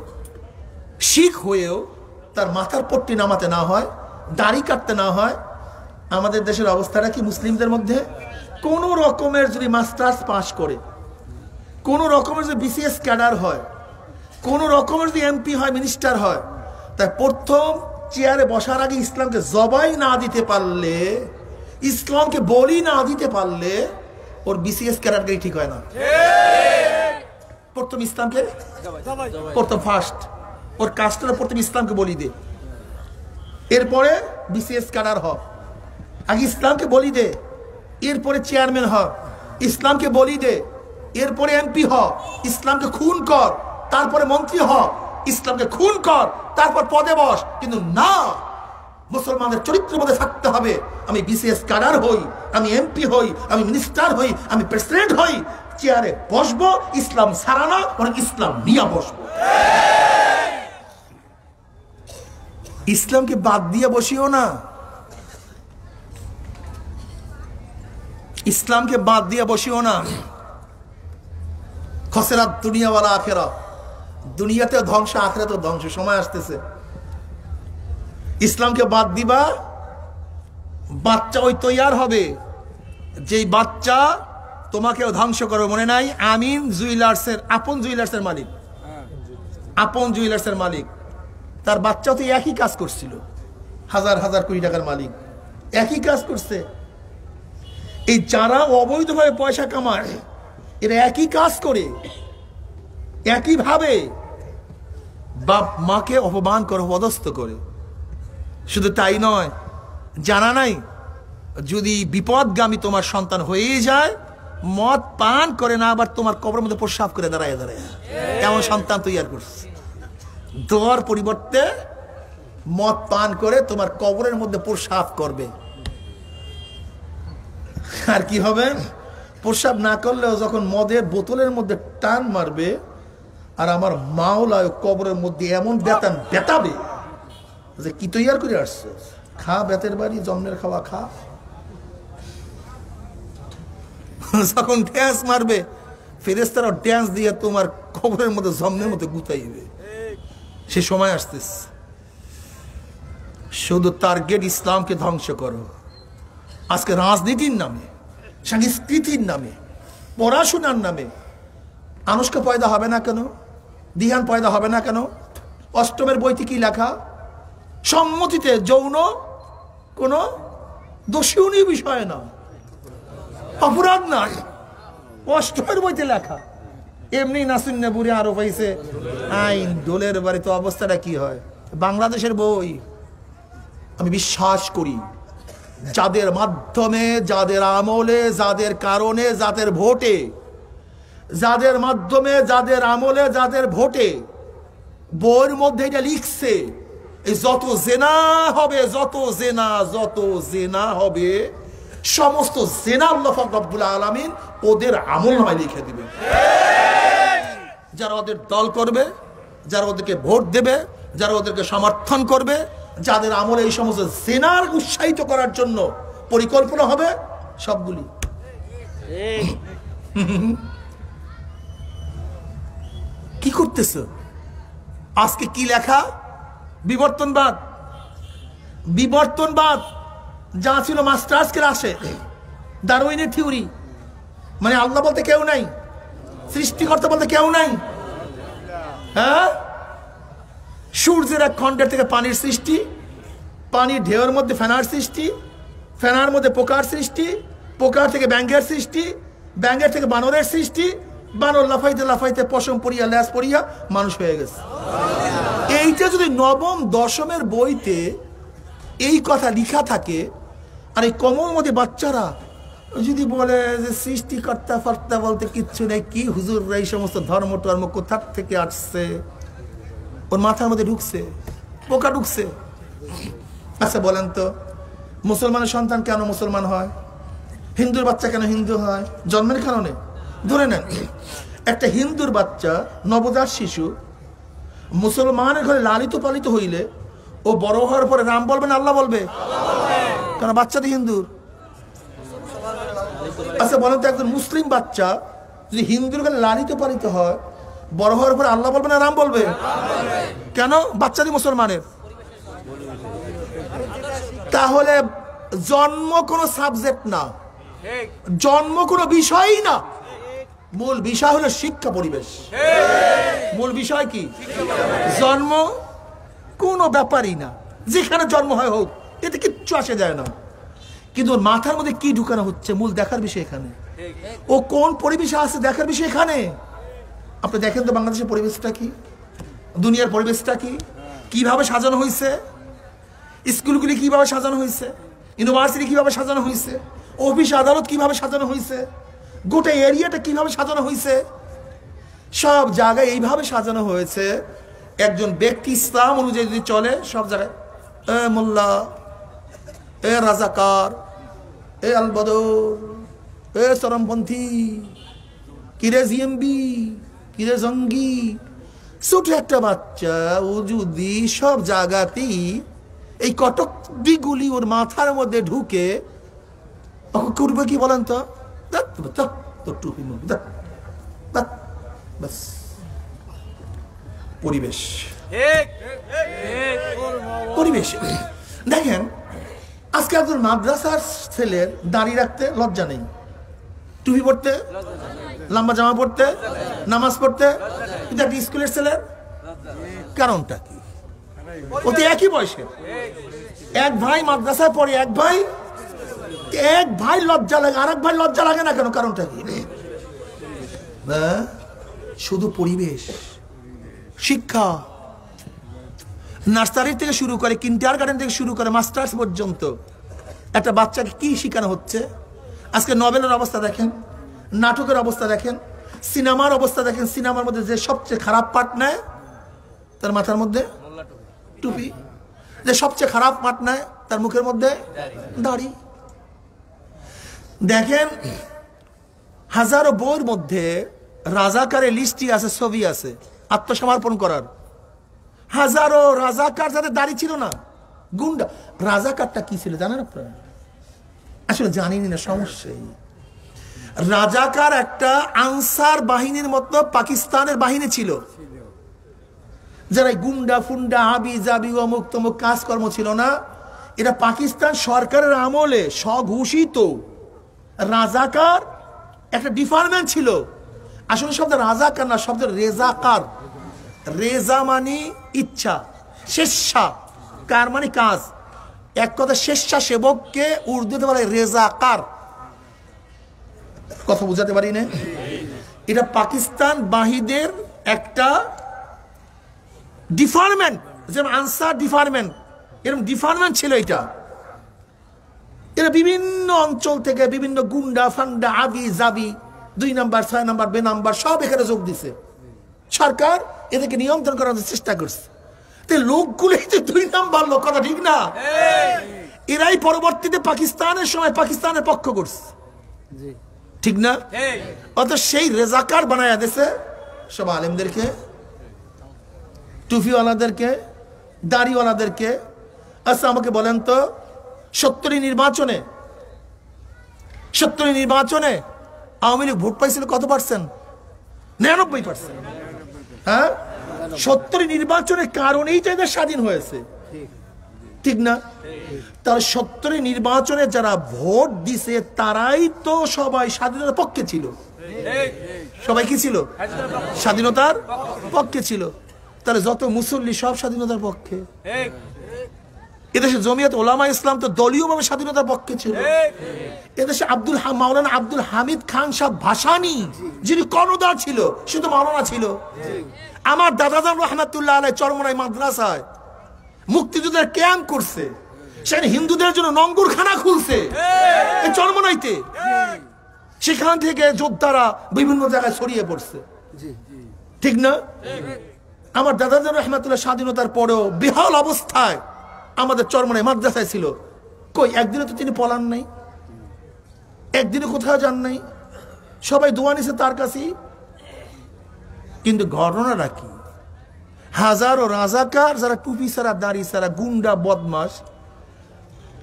শিখ হয়েও তার মাথার পট্টি নামাতে না হয়, দাড়ি কাটতে না হয়, আমাদের দেশের অবস্থাটা কি? মুসলিমদের মধ্যে কোন রকমের যদি মাস্টার্স পাস করে, কোন রকমের যদি বিসিএস ক্যাডার হয়, কোন রকমের যদি এমপি হয়, মিনিস্টার হয়, তাই প্রথম চেয়ারে বসার আগে ইসলামকে জবাই না দিতে পারলে, ইসলামকে বলি না দিতে পারলে, ওর বিসিএস ক্যাডারটাই ঠিক হয় না। প্রথম ইসলামকে, প্রথম ফার্স্ট ওর কাস্টটা প্রথম ইসলামকে বলি দে, এরপরে বিসিএস ক্যাডার হ। আগে ইসলামকে বলি দে, এরপরে চেয়ারম্যান হ। ইসলামকে বলি দে, এরপরে এমপি হ। ইসলামকে খুন কর, তারপরে মন্ত্রী হ। ইসলামকে খুন কর, তারপর পদে বস। কিন্তু না, মুসলমানদের চরিত্রের মধ্যে থাকতে হবে। আমি বিসিএস ক্যাডার হই, আমি এমপি হই, আমি মিনিস্টার হই, আমি প্রেসিডেন্ট হই, চেয়ারে বসবো, ইসলাম সারানা বরং ইসলাম নিয়ে বসবো। ইসলামকে বাদ দিয়ে বসিও না, ইসলামকে বাদ দিয়ে বসিও না। খসরাত দুনিয়া ওয়ালা আখেরা, দুনিয়াতে ধ্বংস, আখেরাতে ধ্বংস। সময় আসতেছে, ইসলামকে বাদ দিবা, বাচ্চা ওই তৈয়ার হবে যেই বাচ্চা তোমাকেও ধ্বংস করো। মনে নাই আমিন জুয়েলার্সের, আপন জুয়েলার্সের মালিক, আপন জুয়েলার্সের মালিক, তার বাচ্চাও তো একই কাজ করছিল, হাজার হাজার কোটি টাকার মালিক, একই কাজ করছে। এই যারা অবৈধভাবে পয়সা কামায়, এরা একই কাজ করে, একইভাবে বাপ মাকে অপমান করে, অপদস্থ করে। শুধু তাই নয়, জানা নাই যদি বিপদগামী তোমার সন্তান হয়ে যায়, মদ পান করে না আবার তোমার কবরের মধ্যে প্রস্রাব করে দাঁড়ায় দাঁড়ায়, এমন সন্তান তৈরি করছে। দোয়ার পরিবর্তে মদ পান করে তোমার কবরের মধ্যে প্রস্রাব করবে। আর কি হবে? প্রস্রাব না করলেও যখন মদের বোতলের মধ্যে টান মারবে, আর আমার মাওলায় কবরের মধ্যে এমন বেতান বেতাবে যে কি তৈরি করে আসছে, খা বেতের বাড়ি, জন্মের খাওয়া খা। যখন ড্যান্স মারবে, ফেরেশতারা ড্যান্স দিয়ে তোমার কবরের মধ্যে জন্মের মধ্যে গুতাইবে। সে সময় আসতেছে। শুধু টার্গেট ইসলামকে ধ্বংস করো। আজকে রাজনীতির নামে, সংস্কৃতির নামে, পড়াশোনার নামে আনুষ্কা পয়দা হবে না কেন? দিহান পয়দা হবে না কেন? অষ্টমের বইতে কি লেখা? সম্মতিতে যৌন কোনো দোষণীয় বিষয় না, অপরাধ নয়। অষ্টমের বইতে লেখা। এমনি নাসিন নেবুরে আরো পাইছে আইন। দোলের বাড়িতে অবস্থাটা কি হয়? বাংলাদেশের বই। আমি বিশ্বাস করি যাদের মাধ্যমে, যাদের আমলে, যাদের কারণে, যাদের ভোটে, যাদের মাধ্যমে, যাদের আমলে, যাদের ভোটে বইয়ের মধ্যে এটা লিখছে, এই যত জেনা হবে, যত জেনা হবে, সমস্ত জেনা আল্লাহ পাক রব্বুল আলামিন ওদের আমলনামায় লিখে দিবে। যারা ওদের দল করবে, যারা ওদেরকে ভোট দেবে, যারা ওদেরকে সমর্থন করবে, যাদের আমলে এই সমস্ত জেনার উৎসাহিত করার জন্য পরিকল্পনা হবে, সবগুলি কি করতেছে? আজকে কি লেখা? বিবর্তনবাদ। বিবর্তনবাদ যা ছিল মাস্টার্স ক্লাসে, ডারউইনের থিওরি, মানে আল্লাহ বলতে কেউ নাই, সৃষ্টিকর্তা বলতে কেউ নাই। হ্যাঁ, সূর্যের এক খণ্ডের থেকে পানির সৃষ্টি, পানির ঢেউয়ের মধ্যে ফেনার সৃষ্টি, ফেনার মধ্যে পোকার সৃষ্টি, পোকার থেকে ব্যাঙের সৃষ্টি, ব্যাঙের থেকে বানরের সৃষ্টি, বানর লাফাইতে লাফাইতে পশম পরিয়া ল্যাস পরিয়া মানুষ হয়ে গেছে। এইটা যদি নবম দশমের বইতে এই কথা লিখা থাকে, আর এই কমল মধ্যে বাচ্চারা যদি বলে যে সৃষ্টিকর্তা ফর্তা বলতে কিচ্ছু নেই, কি হুজুর এই সমস্ত ধর্ম টর্ম কোথার থেকে আসছে, ওর মাথার মধ্যে ঢুকছে, পোকা ঢুকছে। আচ্ছা বলেন তো, মুসলমানের সন্তান কেন মুসলমান হয়? হিন্দুর বাচ্চা কেন হিন্দু হয়? জন্মের কারণে। ধরে নেন একটা হিন্দুর বাচ্চা, নবজাত শিশু, মুসলমানের ঘরে লালিত পালিত হইলে ও বড় হওয়ার পরে রাম বলবে না আল্লাহ বলবে? কারণ বাচ্চাটি হিন্দুর। আচ্ছা বলেন তো, একজন মুসলিম বাচ্চা যদি হিন্দুর ঘরে লালিত পালিত হয়, বড় হওয়ার পরে আল্লাহ বলবে না রাম বলবে? কেন? বাচ্চাটি মুসলমানের। তাহলে জন্ম কোনো সাবজেক্ট না, জন্ম কোনো বিষয়ই না, মূল বিষয় হলো শিক্ষা পরিবেশ। মূল বিষয় কি? জন্ম কোনো ব্যাপারই না, যেখানে জন্ম হয় হোক, এতে কিচ্ছু আসে যায় না। কিন্তু ওর মাথার মধ্যে কি ঢুকানো হচ্ছে, মূল দেখার বিষয় এখানে। ও কোন পরিবেশে আছে দেখার বিষয় এখানে। আপনি দেখেন তো বাংলাদেশের পরিবেশটা কি, দুনিয়ার পরিবেশটা কি, কিভাবে সাজানো হয়েছে, স্কুলগুলি কিভাবে সাজানো হয়েছে, ইউনিভার্সিটি কিভাবে সাজানো হয়েছে, অফিস আদালত কিভাবে সাজানো হয়েছে, গোটা এরিয়াটা কিভাবে সাজানো হয়েছে। সব জায়গায় এইভাবে সাজানো হয়েছে, একজন ব্যক্তি ইসলাম অনুযায়ী যদি চলে, সব জায়গায় এ মোল্লা, এ রাজাকার, এ আলবদর, এ চরমপন্থী, কিরে জিএমবি, কিরে জঙ্গি। ছোট একটা বাচ্চা ও যদি সব জায়গাতেই এই কটকটিগুলি ওর মাথার মধ্যে ঢুকে, করবে কি বলেন তো? পরিবেশ, পরিবেশ। দেখেন আজকে একজন মাদ্রাসার ছেলের দাঁড়িয়ে রাখতে লজ্জা নেই, টুপি পড়তে, লম্বা জামা পড়তে, নামাজ পড়তে, কিন্তু একটা স্কুলের ছেলের কারণটা কি? ওতে একই বয়সের এক ভাই মাদ্রাসায় পড়ে, এক ভাই লজ্জা লাগে, আর এক ভাই লজ্জা লাগে না কেন? কারণটা কি? শুধু পরিবেশ, শিক্ষা। নার্সারি থেকে শুরু করে কিন্ডারগার্টেন থেকে শুরু করে মাস্টার্স পর্যন্ত একটা বাচ্চাকে কি শেখানো হচ্ছে? আজকে নভেলের অবস্থা দেখেন, নাটকের অবস্থা দেখেন, সিনেমার অবস্থা দেখেন। সিনেমার মধ্যে যে সবচেয়ে খারাপ পার্ট নেয় তার মাথার মধ্যে টুপি, যে সবচেয়ে খারাপ পার্ট নেয় তার মুখের মধ্যে দাড়ি। দেখেন হাজারো বইয়ের মধ্যে রাজাকারের লিস্টই আছে, ছবি আছে আত্মসমর্পণ করার। হাজারো রাজাকার যাদের দাড়ি ছিল না, গুন্ডা। রাজাকারটা কি ছিল জানেন আপনারা? আসলে জানিনি না, সমস্যাই। রাজাকার একটা আনসার বাহিনীর মতো পাকিস্তানের বাহিনী ছিল, যারা গুন্ডা ফুন্ডা হাবি জাবি অমুক তমুক কাজকর্ম ছিল না। এটা পাকিস্তান সরকারের আমলে স্বঘোষিত রাজাকার একটা ডিপার্টমেন্ট ছিল। আসলে শব্দ রাজাকার না, শব্দ রেজাকার। রেজা মানে ইচ্ছা, স্বেচ্ছা, কার মানে কাজ। এক কথা স্বেচ্ছাসেবককে উর্দুতে বলে রেজাকার। কথা বুঝাতে পারি না? এটা পাকিস্তান বাহিনীর একটা ডিপার্টমেন্ট, যেমন আনসার ডিপার্টমেন্ট, এরকম ডিপার্টমেন্ট ছিল এটা। এরা বিভিন্ন অঞ্চল থেকে বিভিন্ন গুন্ডা ফান্ডা আবি জাবি 2 নাম্বার 6 নাম্বার বে নাম্বার সব এখানে যোগ দিছে। সরকার এদেরকে নিয়ন্ত্রণ করার চেষ্টা করছে। লোকগুলো 2 নাম্বার লোক, কথা ঠিক না? এরাই পরবর্তীতে পাকিস্তানের সময় পাকিস্তানের পক্ষ করছে, ঠিক না? অত সেই রেজাকার বানায়া দিয়েছে সব আলেমদেরকে, টুপিওয়ালাদেরকে, দাড়িওয়ালাদেরকে। আচ্ছা আমাকে বলেন তো, 70 নির্বাচনে আওয়ামী লীগ ভোট পাইছিল কত পার্সেন্ট? 99%। হ্যাঁ, 70 নির্বাচনের কারণেই তো এদের স্বাধীন হয়েছে, ঠিক না? তার 70 নির্বাচনে যারা ভোট দিছে তারাই তো সবাই স্বাধীনতার পক্ষে ছিল। সবাই কি ছিল? স্বাধীনতার পক্ষে ছিল। তাহলে যত মুসল্লি সব স্বাধীনতার পক্ষে। এদেশে জমিয়ত ওলামা ইসলাম তো দলীয়ভাবে স্বাধীনতার পক্ষে ছিল। এদেশে মাওলানা আব্দুল হামিদ খান সাহেব ভাসানী, যিনি কর্ণধার ছিল, শুধু মাওলানা ছিল। আমার দাদাজান রহমাতুল্লাহ আলাইহি চরমনাই মাদ্রাসায় মুক্তিযুদ্ধের ক্যাম্প করছে, সেখানে হিন্দুদের জন্য নঙ্গরখানা খুলছে এই চরমনাইতে। সেখান থেকে যোদ্ধারা বিভিন্ন জায়গায় ছড়িয়ে পড়ছে, ঠিক না? আমার দাদাজান রহমাতুল্লাহ স্বাধীনতার পরেও বেহাল অবস্থায় আমাদের চরমনাই মাদ্রাসায় ছিল। কই একদিনে তো তিনি পলান নাই, একদিনে কোথাও যান নাই, সবাই দোয়া নিছে তার কাছেই। কিন্তু ঘটনাটা কি? হাজারো রাজাকার যারা টুপি ছাড়া দাড়ি ছাড়া গুন্ডা বদমাস,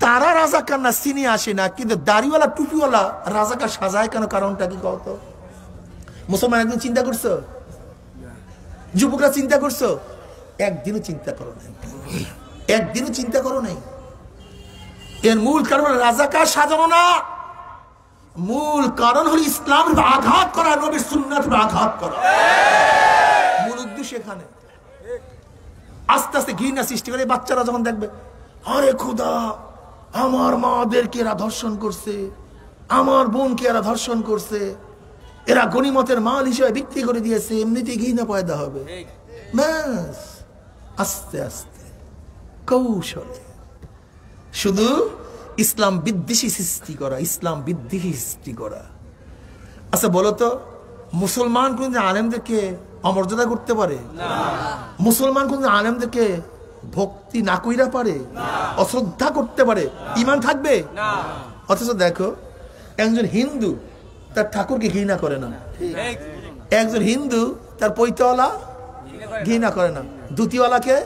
তারা রাজাকার না চিনে আসে না, কিন্তু দাড়িওয়ালা টুপিওয়ালা রাজাকার সাজায় কেন? কারণটা কি কত? মুসলমান একদিন চিন্তা করছো? যুবকরা চিন্তা করছো? একদিনও চিন্তা করো নাই, একদিনও চিন্তা করো নাই। এর মূল কারণ রাজাকার সাজানো না, মূল কারণ হল ইসলামের আঘাত করা, নবীর সুন্নাতের আঘাত করা। মূল উদ্দেশ্য এখানে। আস্তে আস্তে ঘৃণা সৃষ্টি করে। বাচ্চারা যখন দেখবে, আরে খোদা, আমার মাদেরকে এরা ধর্ষণ করছে, আমার বোনকে এরা ধর্ষণ করছে, এরা গনিমতের মাল হিসেবে বিক্রি করে দিয়েছে, এমনিতেই ঘৃণা পয়দা হবে। ব্যাস আস্তে আস্তে কৌশলে শুধু ইসলাম বিদ্বেষী সৃষ্টি করা, ইসলাম বিদ্বেষী সৃষ্টি করা। আচ্ছা বলো তো, মুসলমান কোনদিন আলেমদেরকে অমর্যাদা করতে পারে? মুসলমান কোনদিন আলেমদেরকে ভক্তি না কইরা পারে, অশ্রদ্ধা করতে পারে? ঈমান থাকবে? অথচ দেখো, একজন হিন্দু তার ঠাকুরকে ঘৃণা করে না, একজন হিন্দু তার পৈতওয়ালা ঘৃণা করে না, দ্বিতীয়ওয়ালাকে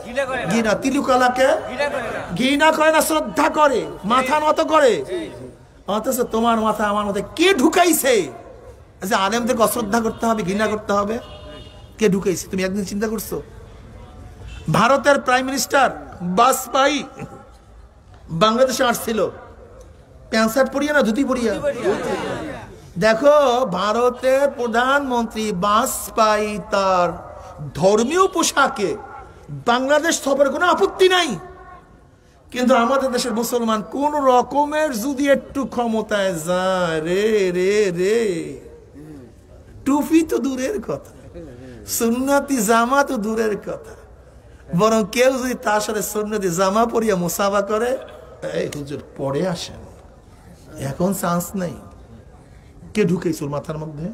ঘৃণা, তিলুকওয়ালাকে ঘৃণা করে না, শ্রদ্ধা করে, মাথা নত করে। অথচ তোমার মাথা আমার মধ্যে কে ঢুকাইছে যে আলেমদেরকে অশ্রদ্ধা করতে হবে, ঘৃণা করতে হবে? কে ঢুকাইছে? তুমি একদিন চিন্তা করছো? ভারতের প্রাইম মিনিস্টার বাজপেয়ী বাংলাদেশে আসছিল প্যান্ট শার্ট পরিয়া না ধুতি পরিয়া? দেখো, ভারতের প্রধানমন্ত্রী বাজপেয়ী তার ধর্মীয় পোশাকে বাংলাদেশ সফরের কোনো আপত্তি নাই, কিন্তু আমাদের দেশের মুসলমান কোন রকমের যদি একটু ক্ষমতায় যায়, রে রে রে, টুপি তো দূরের কথা, সুন্নতি জামা তো দূরের কথা, বরং কেউ যদি তার সাথে সুন্নতি জামা পরিয়া মুসাফা করে, এই হুজুর পরে আসেন, এখন চান্স নাই। কে ঢুকেছ ওর মাথার মধ্যে?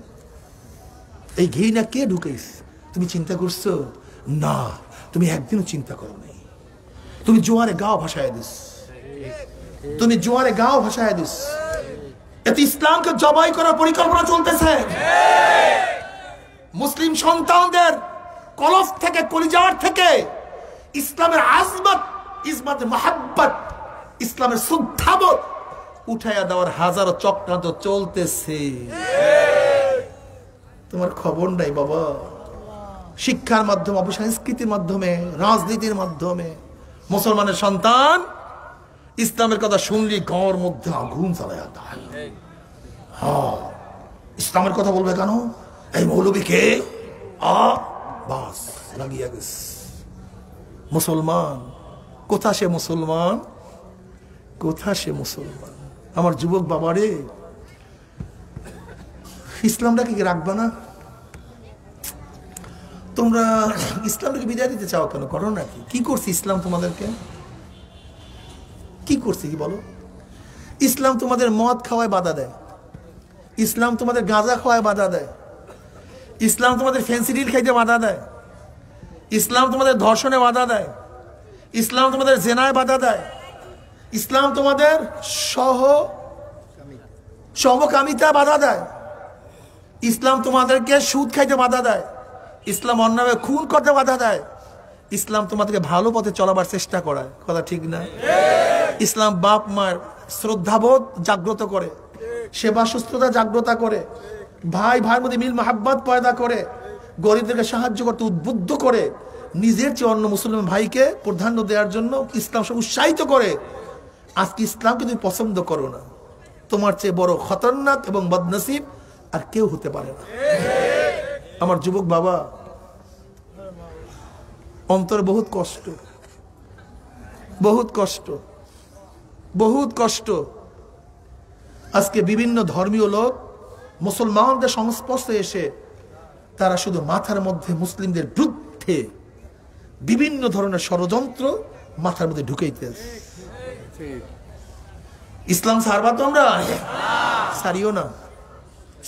এই ঘি না কে ঢুকেছ? তুমি চিন্তা করছো? না, তুমি একদিনও চিন্তা করো নাই। তুমি জোয়ারে গাও ভাসায় দিস, তুমি জোয়ারে গাও ভাসায় দিস। এতে ইসলামকে জবাই করার পরিকল্পনা চলতেছে। মুসলিম সন্তানদের কলফ থেকে, কলিজার থেকে ইসলামের আজমত, ইসমাত মহাব্বত, ইসলামের শ্রদ্ধাবোধ উঠাইয়া দেওয়ার হাজারো চক্রান্ত চলতেছে। তোমার খবর নাই বাবা। শিক্ষার মাধ্যমে, অপসংস্কৃতির মাধ্যমে, রাজনীতির মাধ্যমে মুসলমানের সন্তান ইসলামের কথা শুনলি গাঁর মধ্যে আগুন জ্বালায়া দেয়। হ্যাঁ, ইসলামের কথা বলবে কেন? এই মৌলবীকে বাস লাগিয়ে গেছে। মুসলমান কোথা সে মুসলমান, কোথা সে মুসলমান? আমার যুবক বাবারে, ইসলামটাকে কি রাখবা না? তোমরা ইসলামটাকে বিদায় দিতে চাও কেন? করো নাকি? কি করছে ইসলাম তোমাদেরকে? কি করছে কি বলো? ইসলাম তোমাদের মদ খাওয়ায় বাধা দেয়, ইসলাম তোমাদের গাঁজা খাওয়ায় বাধা দেয়, ইসলাম তোমাদের ফেন্সিডিল খাইতে বাধা দেয়, ইসলাম তোমাদের ধর্ষণে বাধা দেয়, ইসলাম তোমাদের জেনায় বাধা দেয়, ইসলাম তোমাদের সমকামিতা বাধা দেয়, ইসলাম তোমাদেরকে সুদ খাইতে বাধা দেয়, ইসলাম অন্যায় খুন করতে বাধা দেয়, ইসলাম তোমাদেরকে ভালো পথে চলাবার চেষ্টা করায়। কথা ঠিক না? ইসলাম বাপ মার শ্রদ্ধাবোধ জাগ্রত করে, সেবা সুস্থতা জাগ্রত করে, ভাই ভাইয়ের মধ্যে মিল মাহাব্বত পয়দা করে, গরিবদেরকে সাহায্য করতে উদ্বুদ্ধ করে, নিজের চেয়ে অন্য মুসলমান ভাইকে প্রাধান্য দেওয়ার জন্য ইসলাম সব উৎসাহিত করে। আজকে ইসলামকে তুমি পছন্দ করো না, তোমার চেয়ে বড় খতরনাক এবং বদনসিব আর কেউ হতে পারে না। আমার যুবক বাবা, অন্তর বহুত কষ্ট, বহুত কষ্ট, বহুত কষ্ট। আজকে বিভিন্ন ধর্মীয় লোক মুসলমানদের সংস্পর্শে এসে তারা শুধু মাথার মধ্যে মুসলিমদের বিরুদ্ধে বিভিন্ন ধরনের ষড়যন্ত্র মাথার মধ্যে ঢুকাইতেছে। ইসলাম ছাড়বা তোমরা? সারিও না,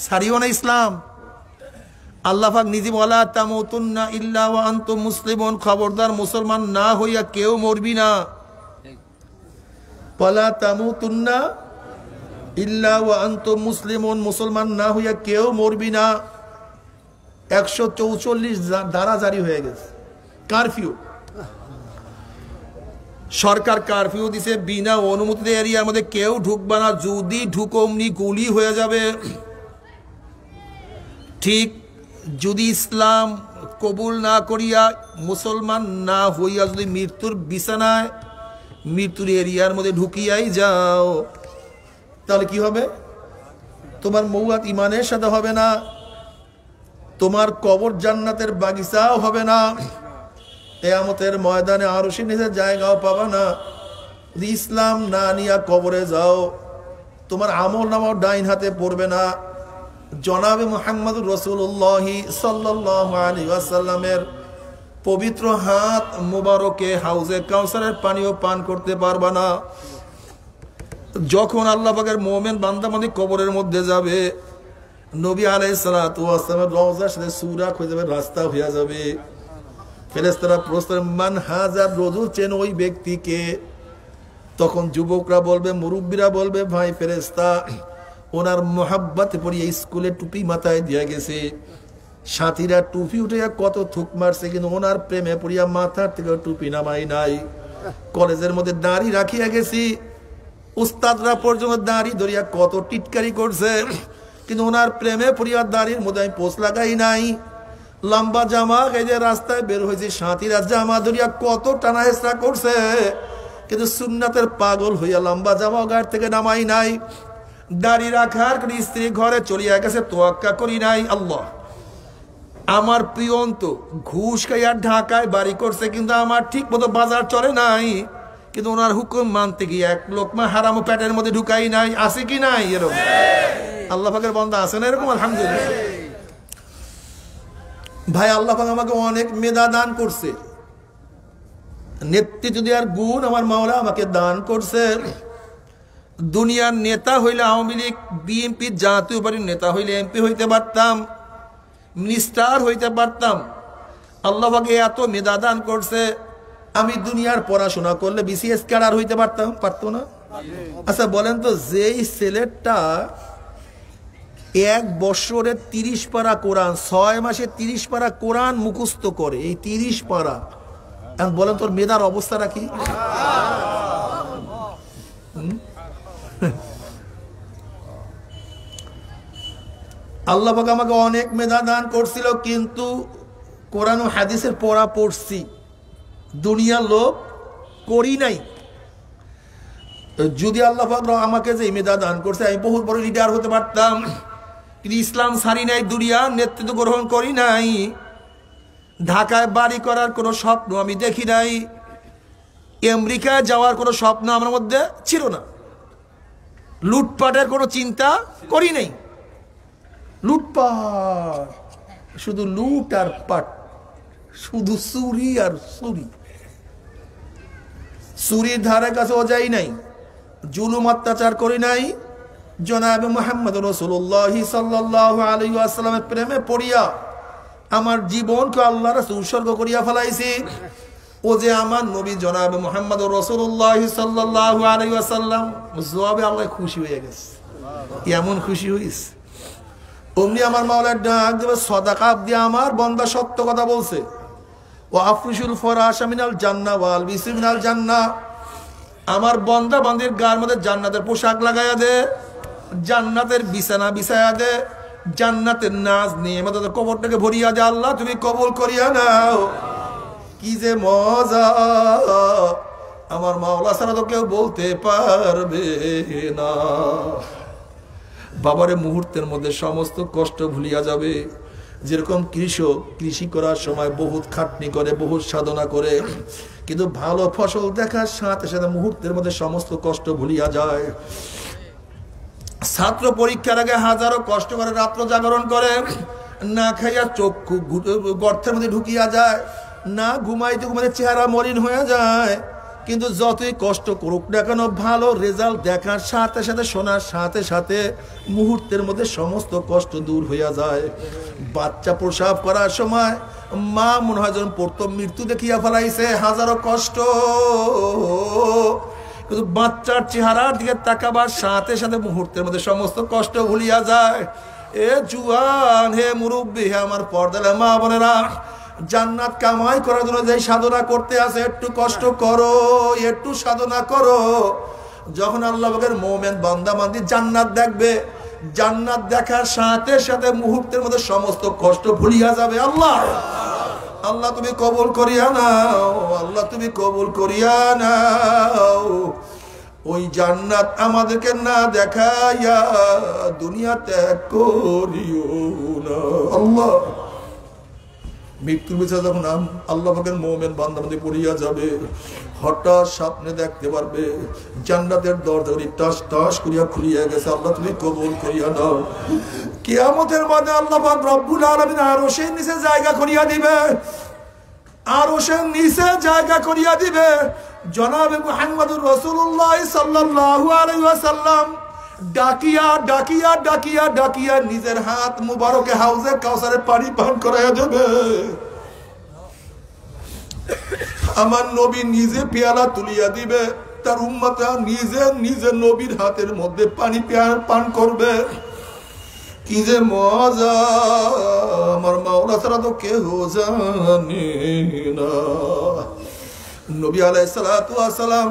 সারিও না ইসলাম। আল্লাহ পাক নিজে বলা, তামুতুন্না ইল্লা ওয়া আনতুম মুসলিমুন, খবরদার মুসলমান না হইয়া কেউ মরবি না। বলা তামুতুন্না ইল্লা ওয়া আনতুম মুসলিমুন, মুসলমান না হইয়া কেউ মরবি না। 144 ধারা জারি হয়ে গেছে, কারফিউ। সরকার কারফিউ দিছে, বিনা অনুমতিতে এরিয়ার মধ্যে কেউ ঢুকবা না, যদি ঢুকো অমনি গুলি হয়ে যাবে। ঠিক যদি ইসলাম কবুল না করিয়া, মুসলমান না হইয়া যদি মৃত্যুর বিছানায়, মৃত্যুর এরিয়ার মধ্যে ঢুকিয়াই যাও, তাহলে কি হবে? তোমার মৌয়াত ইমানের সাথে হবে না, তোমার কবর জান্নাতের বাগিচাও হবে না, কিয়ামতের ময়দানে আরশের নিচে জায়গাও পাবা না। যদি ইসলাম না নিয়া কবরে যাও, তোমার আমল নামাও ডাইন হাতে পড়বে না। জনাবে মুহাম্মদুর রাসূলুল্লাহ সাল্লাল্লাহু আলাইহি ওয়াসাল্লামের পবিত্র হাত মুবারকে হাউজে কাউসারের পানিও পান করতে পারবা না। যখন আল্লাহ পাকের মুমিন বান্দা মানে কবরের মধ্যে যাবে, নবী আলাইহিস সালাতু ওয়াস সালামের রওজার সাথে সূরা হয়ে যাবে, রাস্তা হয়ে যাবে। ফেরেশতারা প্রশ্ন, মান হাযার রাজুল, চেন ওই ব্যক্তিকে? তখন যুবকরা বলবে, মুরব্বীরা বলবে, ভাই ফেরেশতা, ওনার মোহাব্বতে পড়িয়ে স্কুলে টুপি মাথায় দিয়ে গেছে, সাথীরা টুপি উঠে কত থুক মারছে, কিন্তু ওনার প্রেমে পড়িয়া মাথার থেকে টুপি নামাই নাই। কলেজের মধ্যে দাড়ি রাখিয়া গেছি, উস্তাদরা পর্যন্ত দাড়ি ধরিয়া কত টিটকারি করছে, কিন্তু ওনার প্রেমে পড়িয়া দাড়ির মধ্যে আমি পোষ লাগাই নাই। লম্বা জামা এই যে রাস্তায় বের হয়েছে, সাথীরা জামা ধরিয়া কত টানা হেসরা করছে, কিন্তু সুন্নাতের পাগল হইয়া লম্বা জামা গাড়ি থেকে নামাই নাই। দাড়ি রাখার স্ত্রী ঘরে চলিয়া গেছে, তোয়াক্কা করি নাই। আল্লাহ, আমার পিয়ন তো ঘুষ খাইয়া ঢাকায় বাড়ি করছে, কিন্তু আমার ঠিক মতো বাজার চলে নাই, কিন্তু ওনার হুকুম মানতে গিয়ে এক লোকমা হারামো প্যাটের মধ্যে ঢুকাই নাই। আছে কি নাই এরকম? আল্লাহ পাকের বান্দা আছে না এরকম? আলহামদুলিল্লাহ। ভাই, আল্লাহ পাক আমাকে অনেক মেধা দান করছে, নেতৃত্ব দেওয়ার গুণ আমার মাওলা আমাকে দান করছে। দুনিয়ার নেতা হইলে আওয়ামী লীগ বিএনপির জাতীয় পার্টির নেতা হইলে এমপি হইতে পারতাম, মিনিস্টার হইতে পারতাম। আল্লাহ পাক এত মেধা দান করছে, আমি দুনিয়ার পড়াশোনা করলে বিসিএস ক্যাডার হইতে পারতো না? আচ্ছা বলেন তো, যেই ছেলেটা 1 বছরে 30 পারা কোরআন, 6 মাসে 30 পারা কোরআন মুখস্থ করে, এই 30 পারা, বলেন তোর মেধার অবস্থাটা কি? আল্লাহ পাক আমাকে অনেক মেধা দান করছিল, কিন্তু কোরআন ও হাদিসের পড়া পড়ছি, দুনিয়ার লোক করি নাই। যদি আল্লাহ পাক আমাকে যে মেধা দান করছে, আমি বহুত বড় লিডার হতে পারতাম, কিন্তু ইসলাম ছাড়ি নাই, দুনিয়ার নেতৃত্ব গ্রহণ করি নাই। ঢাকায় বাড়ি করার কোনো স্বপ্ন আমি দেখি নাই, আমেরিকায় যাওয়ার কোনো স্বপ্ন আমার মধ্যে ছিল না, লুটপাটের কোনো চিন্তা করি নাই। লুটপাট, শুধু লুট আর পাট, শুধু চুরি আর চুরি, চুরির ধারে কাছেও যাই নাই, জুলুম অত্যাচার করি নাই। জনাবে মুহাম্মদ রাসূলুল্লাহ সাল্লাল্লাহু আলাইহি ওয়াসাল্লামের প্রেমে পড়িয়া আমার জীবনকে আল্লাহ রাসূল উৎসর্গ করিয়া ফেলাইছি। ও যে আমার নবী জনাবে মুহাম্মদ রাসূলুল্লাহ সাল্লাল্লাহু আলাইহি ওয়াসাল্লাম, জবাবে আল্লাহ খুশি হয়ে গেছে, এমন খুশি হইছে। অমনি আমার মাওলার ডাক দেবে, সাদাকা দিয়ে আমার বান্দা সত্য কথা বলছে। ও আফরিশুল ফরাশ মিনাল জান্নাহ ওয়াল বিসি মিনাল জান্নাহ, আমার বান্দা বান্দির গায়ের মধ্যে জান্নাতের পোশাক লাগাইয়া দে, জান্নাতের বিছানা বিছাইয়া দে, জান্নাতের নাজ নিয়ামত কবরটাকে ভরিয়া দে। আল্লাহ তুমি কবুল করিয়া নাও। কি যে মজা, আমার মাওলা ছাড়া তো কেউ বলতে পারবে না। বাবারে মুহূর্তের মধ্যে সমস্ত কষ্ট ভুলিয়া যাবে। যেরকম কৃষক কৃষি করার সময় বহুত খাটনি করে, বহুত সাধনা করে, কিন্তু ভালো ফসল দেখার সাথে সাথে মুহূর্তের মধ্যে সমস্ত কষ্ট ভুলিয়া যায়। ছাত্র পরীক্ষার আগে হাজারো কষ্ট করে রাত্র জাগরণ করে, না খাইয়া চক্ষু গর্তের মধ্যে ঢুকিয়া যায়, না ঘুমাইতে ঘুমাইতে চেহারা মলিন হয়ে যায়। কিন্তু যতই কষ্ট করুক না কেন, ভালো রেজাল্ট দেখার সাথে সাথে, শোনার সাথে সাথে মুহূর্তের মধ্যে সমস্ত কষ্ট দূর হইয়া যায়। বাচ্চা প্রসব করার সময় মা মনে হয় যেন প্রথম মৃত্যু দেখিয়া ফেলাইছে, হাজারো কষ্ট, কিন্তু বাচ্চার চেহারার দিকে তাকাবার সাথে সাথে মুহূর্তের মধ্যে সমস্ত কষ্ট ভুলিয়া যায়। এ জুয়ান, হে মুরব্বী, হে আমার পর্দালে মা বোনেরা, জান্নাত কামাই করার জন্য যে সাধনা করতে আছে, একটু কষ্ট করো, একটু সাধনা করো। যখন আল্লাহ পাকের মুমিন বান্দা বান্দি জান্নাত দেখবে, জান্নাত দেখার সাথে সাথে মুহূর্তের মধ্যে সমস্ত কষ্ট ভুলিয়া যাবে। আল্লাহ আল্লাহ তুমি কবুল করিয়া নাও, আল্লাহ তুমি কবুল করিয়া নাও। ওই জান্নাত আমাদেরকে না দেখাইয়া দুনিয়া ত্যাগ করিও না। আল্লাহ মৃত্যুর বিচার যখন আল্লাহ পাকের মুমিন বান্দা বান্দি পড়িয়া যাবে, হঠাৎ স্বপ্নে দেখতে পারবে জান্নাতের দরজা টাস টাস করিয়া খুলিয়া গেছে। আল্লাহ তুমি কবুল করিয়া নাও। কিয়ামতের মাঠে আল্লাহ পাক রব্বুল আলামিন আরশের নিচে জায়গা করিয়া দিবে, আরশের নিচে জায়গা করিয়া দিবে। জনাবে মুহাম্মদুর রাসূলুল্লাহ সাল্লাল্লাহু আলাইহি ওয়াসাল্লাম ডাকিয়া ডাকিয়া ডাকিয়া ডাকিয়া নিজের হাত মুবারকে হাউজে কাউসারে পানি পান করাইয়া দেবে। আমার নবী নিজে পেয়ালা তুলিয়া দিবে, তার উম্মতরা নিজে নিজে নবীর হাতের মধ্যে পানি পান করবে। কি যে মজা, আমার মাওলা ছাড়া তো কেউ জানে না। নবী আলাইহিস সালাতু ওয়াস সালাম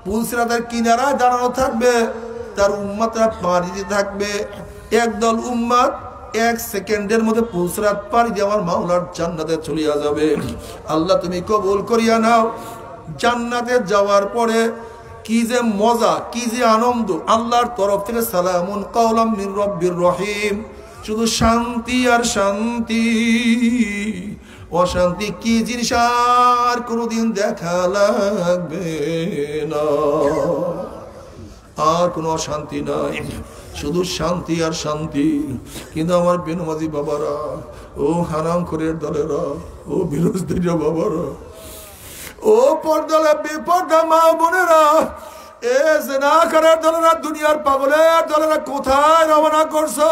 পুলসিরাতের কিনারায় দাঁড়ানো থাকবে, তার উম্মতরা পানি দিতে থাকবে। একদল উম্মত 1 সেকেন্ডের মধ্যে পুলসিরাত পানি দিয়ে আমার মাওলার জান্নাতে চলিয়া যাবে। আল্লাহ তুমি কবুল করিয়া নাও। জান্নাতে যাওয়ার পরে কি যে মজা, কি যে আনন্দ, আল্লাহর তরফ থেকে সালামুন কাওলাম মির রব্বির রহিম, শুধু শান্তি আর শান্তি। অশান্তি কি জিনিস আর কোনোদিন দেখা লাগবে না, আর কোনো অশান্তি নাই, শুধু শান্তি আর শান্তি। কিন্তু আমার বেনমাজি বাবারা, ও হারাম খোরের দলেরা, ও বিরোধীরা বাবারা, ও পর্দালে বেপর্দা মা বোনেরা, এ জিনা করার দলেরা, দুনিয়ার পাগলের দলেরা কোথায় রওনা করছো?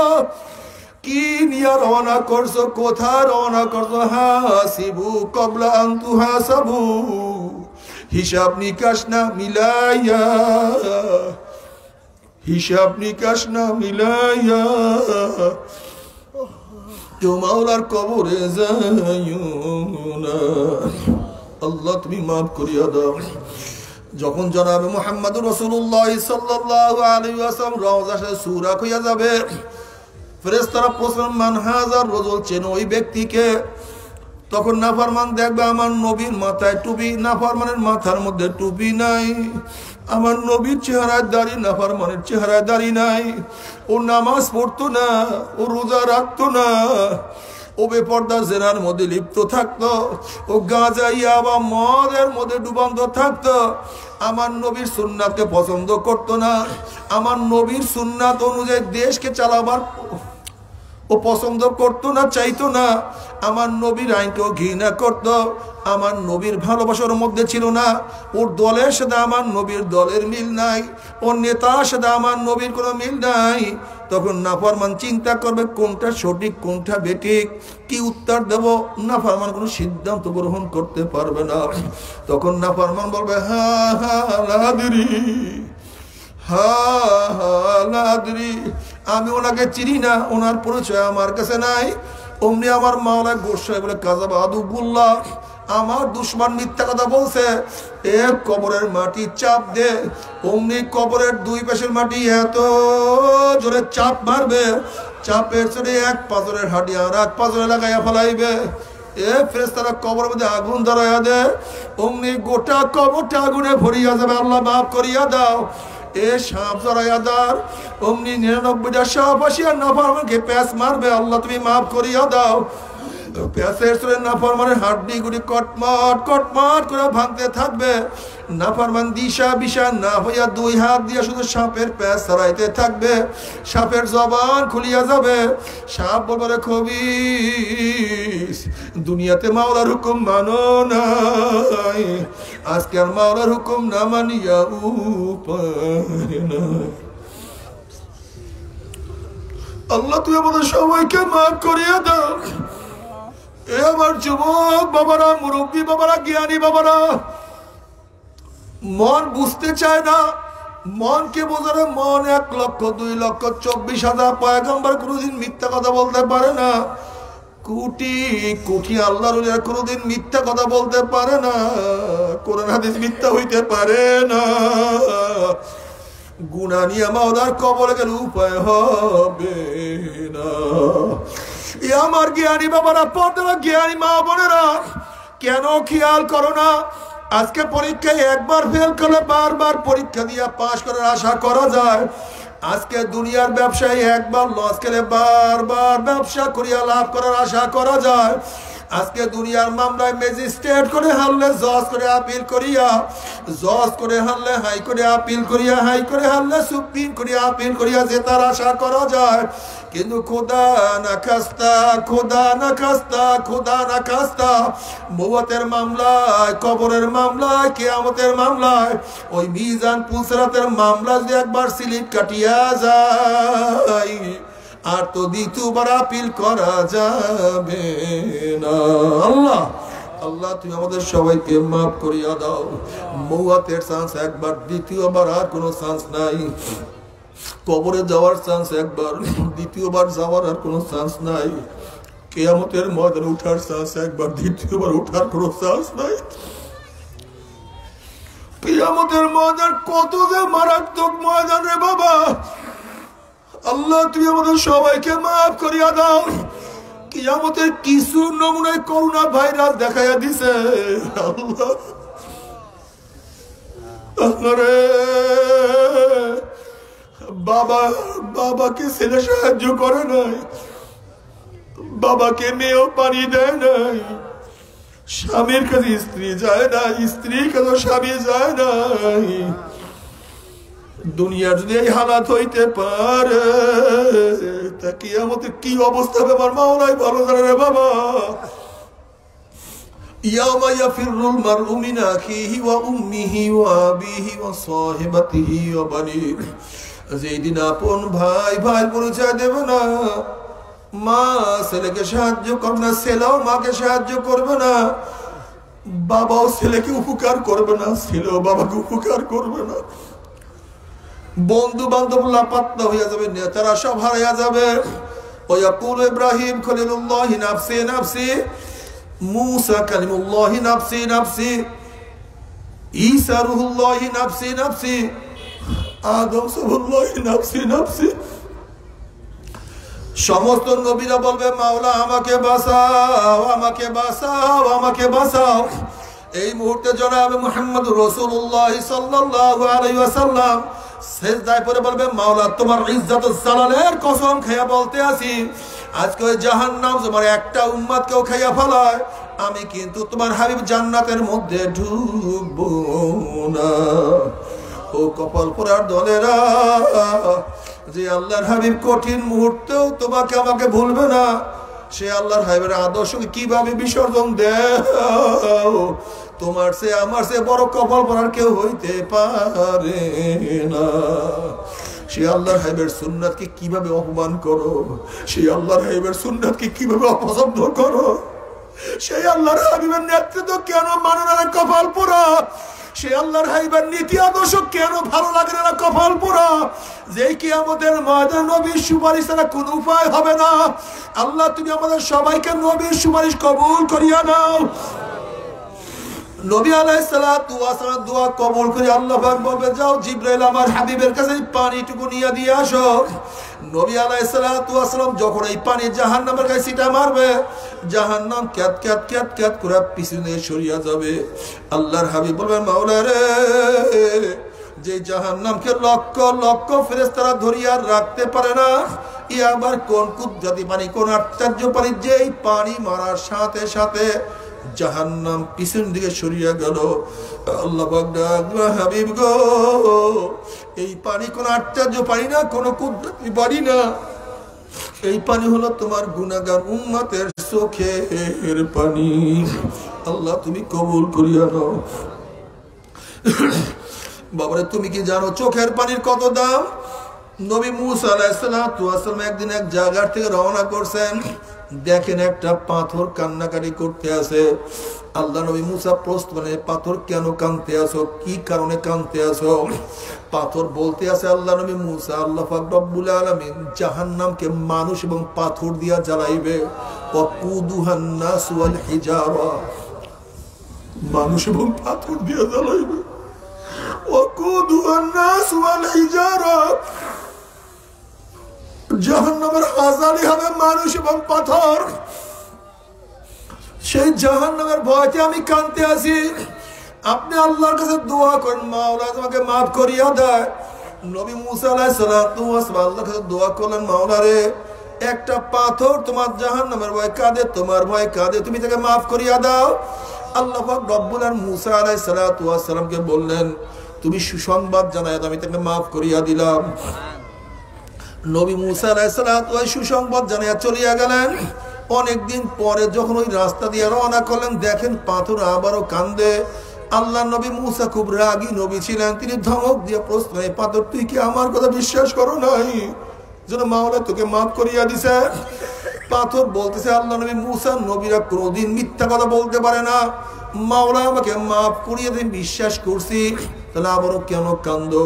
কি নিয়ে রওনা করছো? কোথায় রওনা করছো? হাসিবু ক্বাবলা আন তুহাসাবু, হিসাব নিকাশ না মিলাইয়া, হিসাব নিকাশ না মিলাইয়া কেউ মাওলার কবরে যাইও না। আল্লাহ তুমি মাফ করিয়া দাও। যখন জনাবে মুহাম্মদুর রাসূলুল্লাহ সাল্লাল্লাহু আলাইহি ওয়াসাল্লাম রওজা সূরা হইয়া যাবে, ফেরেশতারা প্রশ্ন মান হাজার রাজুল, চেন ওই ব্যক্তিকে? তখন নাফরমান দেখবে আমার নবীর মাথায় টুপি, নাফরমানের মাথার মধ্যে টুপি নাই। আমার নবীর চেহারায় দাড়ি, নাফরমানের চেহারায় দাড়ি নাই। ও নামাজ পড়তো না, ও রোজা রাখতো না, ও বেপর্দা জেনার মধ্যে লিপ্ত থাকতো, ও গাঁজা ইয়াবা মদের মধ্যে ডুবান্ত থাকতো। আমার নবীর সুন্নাতকে পছন্দ করতো না, আমার নবীর সুন্নাত অনুযায়ী দেশকে চালাবার ও পছন্দ করতো না, চাইতো না। আমার নবীর আইনকেও ঘৃণা করত। আমার নবীর ভালোবাসার মধ্যে ছিল না। ওর দলের সাথে আমার নবীর দলের মিল নাই, ওর নেতার সাথে আমার নবীর কোনো মিল নাই। তখন নাফরমান চিন্তা করবে কোনটা সঠিক কোনটা বেঠিক, কি উত্তর দেব। নাফরমান কোনো সিদ্ধান্ত গ্রহণ করতে পারবে না। তখন নাফরমান বলবে হা হা লাদরি, হা হা লাদরি, আমি ওনাকে চিনি না, ওনার পরিচয় আমার কাছে নাই। অমনি আমার মাওলা গোসাই বলে কাযাবা আদুবুল্লাহ, আমার দুশমন মিথ্যা কথা বলছে। এক কবরের মাটি চাপ দে, অমনি কবরের দুই পাশের মাটি এত জোরে চাপ মারবে, চাপের চড়ে এক পাথরের হাঁটি আর এক পাথরে লাগাইয়া ফেলাইবে। এ ফেরেশতারা কবরের মধ্যে আগুন ধরাইয়া দে, অমনি গোটা কবরটা আগুনে ভরিয়া যাবে। আল্লাহ মাফ করিয়া দাও। এ সাপ জড়াইয়া দাও, অমনি 99টা সাপ আসিয়া নাফরমানকে প্যাঁচ মারবে। আল্লাহ তুমি মাফ করিয়া দাও। প্যাঁচের চড়ে নাফরমানের হাড্ডি গুলি কটমট কটমট করে ভাঙতে থাকবে। নাফরমান দিশা বিশা না হইয়া দুই হাত দিয়ে শুধু সাপের প্যাঁচ ছাড়াইতে থাকবে। সাপের জবান খুলিয়া যাবে। সাপ বলবে খবিস, দুনিয়াতে মাওলার হুকুম মানো নাই, আজকে আর মাওলার হুকুম না মানিয়া উপায় নাই। আল্লাহ তুই আমাদের সবাইকে মাফ করিয়া দাও। এ আমার যুবক বাবারা, মুরব্বী বাবারা, জ্ঞানী বাবারা, মন বুঝতে চায় না। মনকে বোঝানো, মন 1,02,24,000 পয়গম্বর কোনোদিন মিথ্যা কথা বলতে পারে না। কোটি কোটি আল্লাহর ওলিরা কোনোদিন মিথ্যা কথা বলতে পারে না। কোরআন হাদিস মিথ্যা হইতে পারে না। গুনাহ নিয়ে মাওলার কবরে গেলে উপায় হবে না। আমার জ্ঞানী বাবারা, পর্দারা, জ্ঞানী মা বোনেরা, কেন খেয়াল করো না? আজকে পরীক্ষায় একবার ফেল করলে বারবার পরীক্ষা দিয়ে পাশ করার আশা করা যায়। আজকে দুনিয়ার ব্যবসায় একবার লস খেলে বারবার ব্যবসা করিয়া লাভ করার আশা করা যায়। আজকে দুনিয়ার মামলায় ম্যাজিস্ট্রেট করে হারলে জজ করে আপিল করিয়া, জজ করে হারলে হাই করে আপিল করিয়া, হাই করে হারলে সুপ্রিম করিয়া আপিল করিয়া জেতার আশা করা যায়। কিন্তু খোদা না খাস্তা, খোদা না খাস্তা, খোদা না খাস্তা, মওতের মামলায়, কবরের মামলায়, কিয়ামতের মামলায়, ওই মিজান পুলসরাতের মামলা যদি একবার স্লিপ কাটিয়া যায়, আর তো দ্বিতীয়বার আপিল করা যাবে না। আল্লাহ আল্লাহ তুমি আমাদের সবাইকে মাফ করিয়া দাও। মওতের চান্স একবার, দ্বিতীয়বার আর কোনো চান্স নাই। কবরে যাওয়ার চান্স একবার, দ্বিতীয়বার যাওয়ার আর কোনো চান্স নাই। কিয়ামতের ময়দানে উঠার চান্স একবার, দ্বিতীয়বার উঠার কোনো চান্স নাই। কিয়ামতের ময়দান কত যে মারাত্মক ময়দান রে বাবা। আল্লাহ তুমি আমাদের সবাইকে মাফ করিয়া দাও। কিয়ামতের কিছু নমুনায় করোনা ভাইরাস দেখাইয়া দিছে। আল্লাহ রে, বাবাকে ছেলে সাহায্য করে নাই, বাবাকে মেয়েও পানি দেয় নাই, স্বামীর কাছে স্ত্রী যায় না, স্ত্রীর কাছে স্বামী যায় নাই। দুনিয়ার যদি এই হালাত হইতে পারে, তা কিয়ামতে কি অবস্থা হবে আমার মাওলাই ভালো জানে রে বাবা। ইয়াউমা ইয়াফিরুল মারউ মিন আখিহি ওয়া উম্মিহি ওয়া আবিহি ওয়া সাহিবাতিহি ওয়া বানিহি, যেদিন আপন ভাই ভাই পরিচয় দেবে না, মা ছেলেকে সাহায্য করবে না, ছেলেও মাকে সাহায্য করবে না, বাবাও ছেলেকে উপকার করবে না, ছেলেও বাবাকে উপকার করবে না, বন্ধু বান্ধব লাপাত্তা হইয়া যাবে, নেতারা সব হারাইয়া যাবে। ওয়াকুল ইব্রাহিম খলিলুল্লাহ নাফসি নাফসি, মুসা কালিমুল্লাহ নাফসি নাফসি, ঈসা রূহুল্লাহ নাফসি নাফসি, আদম সবুল্লাহ নাফসি নাফসি। সমস্ত নবীরা বলবে মাওলা আমাকে বাঁচাও, আমাকে বাঁচাও, আমাকে বাঁচাও। এই মুহূর্তে জনাব মুহাম্মদ রাসূলুল্লাহ সাল্লাল্লাহু আলাইহি ওয়াসাল্লাম সিজদায় পড়ে বলবে মাওলা তোমার ইজ্জত ও জালালের কসম খাইয়া বলতে আছি, আজকে ওই জাহান্নাম তোমার একটা উম্মতকেও খাইয়া ফেলায়, আমি কিন্তু তোমার হাবিব জান্নাতের মধ্যে ঢুকবো না। ও কপাল পোড়ার দলেরা, যে আল্লাহর হাবিব কঠিন মুহূর্তেও তোমাকে আমাকে ভুলবে না, সে আল্লাহর হাবিবের আদর্শকে কিভাবে বিসর্জন দেও, তোমার সে আমার সে বড় কপাল পরার কেউ হইতে পারে না। সে আল্লাহর হাবিবের সুন্নাতকে কিভাবে অপমান করো, সেই আল্লাহর হাবিবের সুন্নাতকে কিভাবে অপছন্দ করো, সেই আল্লাহর হাবিবের নেতৃত্ব কেন মানো না কপাল পোড়া, সে আল্লাহর হাবিবের নীতি আদর্শ কেন ভালো লাগে না কপাল পোড়া। যে কিয়ামতের ময়দানে নবীর সুপারিশ ছাড়া কোনো উপায় হবে না। আল্লাহ তুমি আমাদের সবাইকে নবীর সুপারিশ কবুল করিয়া নাও। নবী আলাইহিস সালাতু ওয়াস সালাম দোয়া কবুল করে আল্লাহ পাক বলবে যাও জিবরাইল আমার হাবিবের কাছে পানিটুকু নিয়ে দিয়ে আসো। নবী আলাইহিস সালাতু ওয়াস সালাম যখন এই পানি জাহান্নামের গায়ে ছিটা মারবে, জাহান্নাম ক্যাত ক্যাত ক্যাত ক্যাত করে পিছনে সরিয়া যাবে। আল্লাহর হাবিব বলবেন মাওলা রে, যে জাহান্নামকে লক্ষ লক্ষ ফেরেশতারা ধরিয়া রাখতে পারে না, ই আবার কোন কুদরতি পানি, কোন আশ্চর্য পানি, যেই পানি মারার সাথে সাথে জাহান্নাম পিছন দিকে সরিয়া গেল। আল্লাহ পাক ডাকলেন হাবিব গো, এই পানি কোন আশ্চর্য পানি না, কোন কুদরতি পানি না, এই পানি হলো তোমার গুনাহগার উম্মতের চোখের পানি। আল্লাহ তুমি কবুল করিয়া নাও। বাবারে তুমি কি জানো চোখের পানির কত দাম? নবী মুসা আলাইহিস সালাতু ওয়াস সালাম একদিন এক জায়গা থেকে রওনা করছেন, দেখেন একটা পাথর কান্নাকাটি করতে আছে। আল্লাহ নবী মুসা প্রশ্ন করেন পাথর কেন কাঁদতে আছো, কি কারণে কাঁদতে আছো? পাথর বলতে আছে আল্লাহ নবী মুসা আল্লাহ পাক রব্বুল আলামিন জাহান্নামকে মানুষ এবং পাথর দিয়া জ্বালাইবে। ওয়াকুদুহান নাস ওয়াল হিজারা, মানুষ এবং পাথর দিয়া জ্বালাইবে। ওয়াকুদুহান নাস ওয়াল হিজারা, জাহান্নামের আযালি হবে মানুষ এবং পাথর। সেই জাহান্নামের ভয়তে আমি কাঁদতে আছি। আপনি আল্লাহর কাছে দোয়া করেন মাওলা তোমাকে মাফ করিয়া দেয়। নবী মুসা আলাইহিস সালাতু ওয়াস সালাম আল্লাহর কাছে দোয়া করলেন মাওলা রে, একটা পাথর তোমার জাহান্নামের ভয় কাঁদে, তোমার ভয় কাঁদে, তুমি তাকে মাফ করিয়া দাও। আল্লাহ পাক রব্বুল আলামিন মুসা আলাইহিস সালাতু ওয়াস সালামকে বললেন তুমি সুসংবাদ জানায় আমি তাকে মাফ করিয়া দিলাম। নবী মুসা আলাইহিস সালাতু ওয়াস সুসংবাদ জানিয়া চলিয়া গেলেন। অনেকদিন পরে যখন ওই রাস্তা দিয়ে রওনা করলেন, দেখেন পাথর আবারও কান্দে। আল্লাহ নবী মুসা খুব রাগী নবী ছিলেন, তিনি ধমক দিয়ে প্রশ্ন পাথর তুই কি আমার কথা বিশ্বাস করো নাই যেন মাওলা তোকে মাফ করিয়া দিছে? পাথর বলতেছে আল্লাহ নবী মুসা, নবীরা কোনোদিন মিথ্যা কথা বলতে পারে না, মাওলা আমাকে মাফ করিয়ে দিন, বিশ্বাস করছি, তাহলে আবারও কেন কান্দো?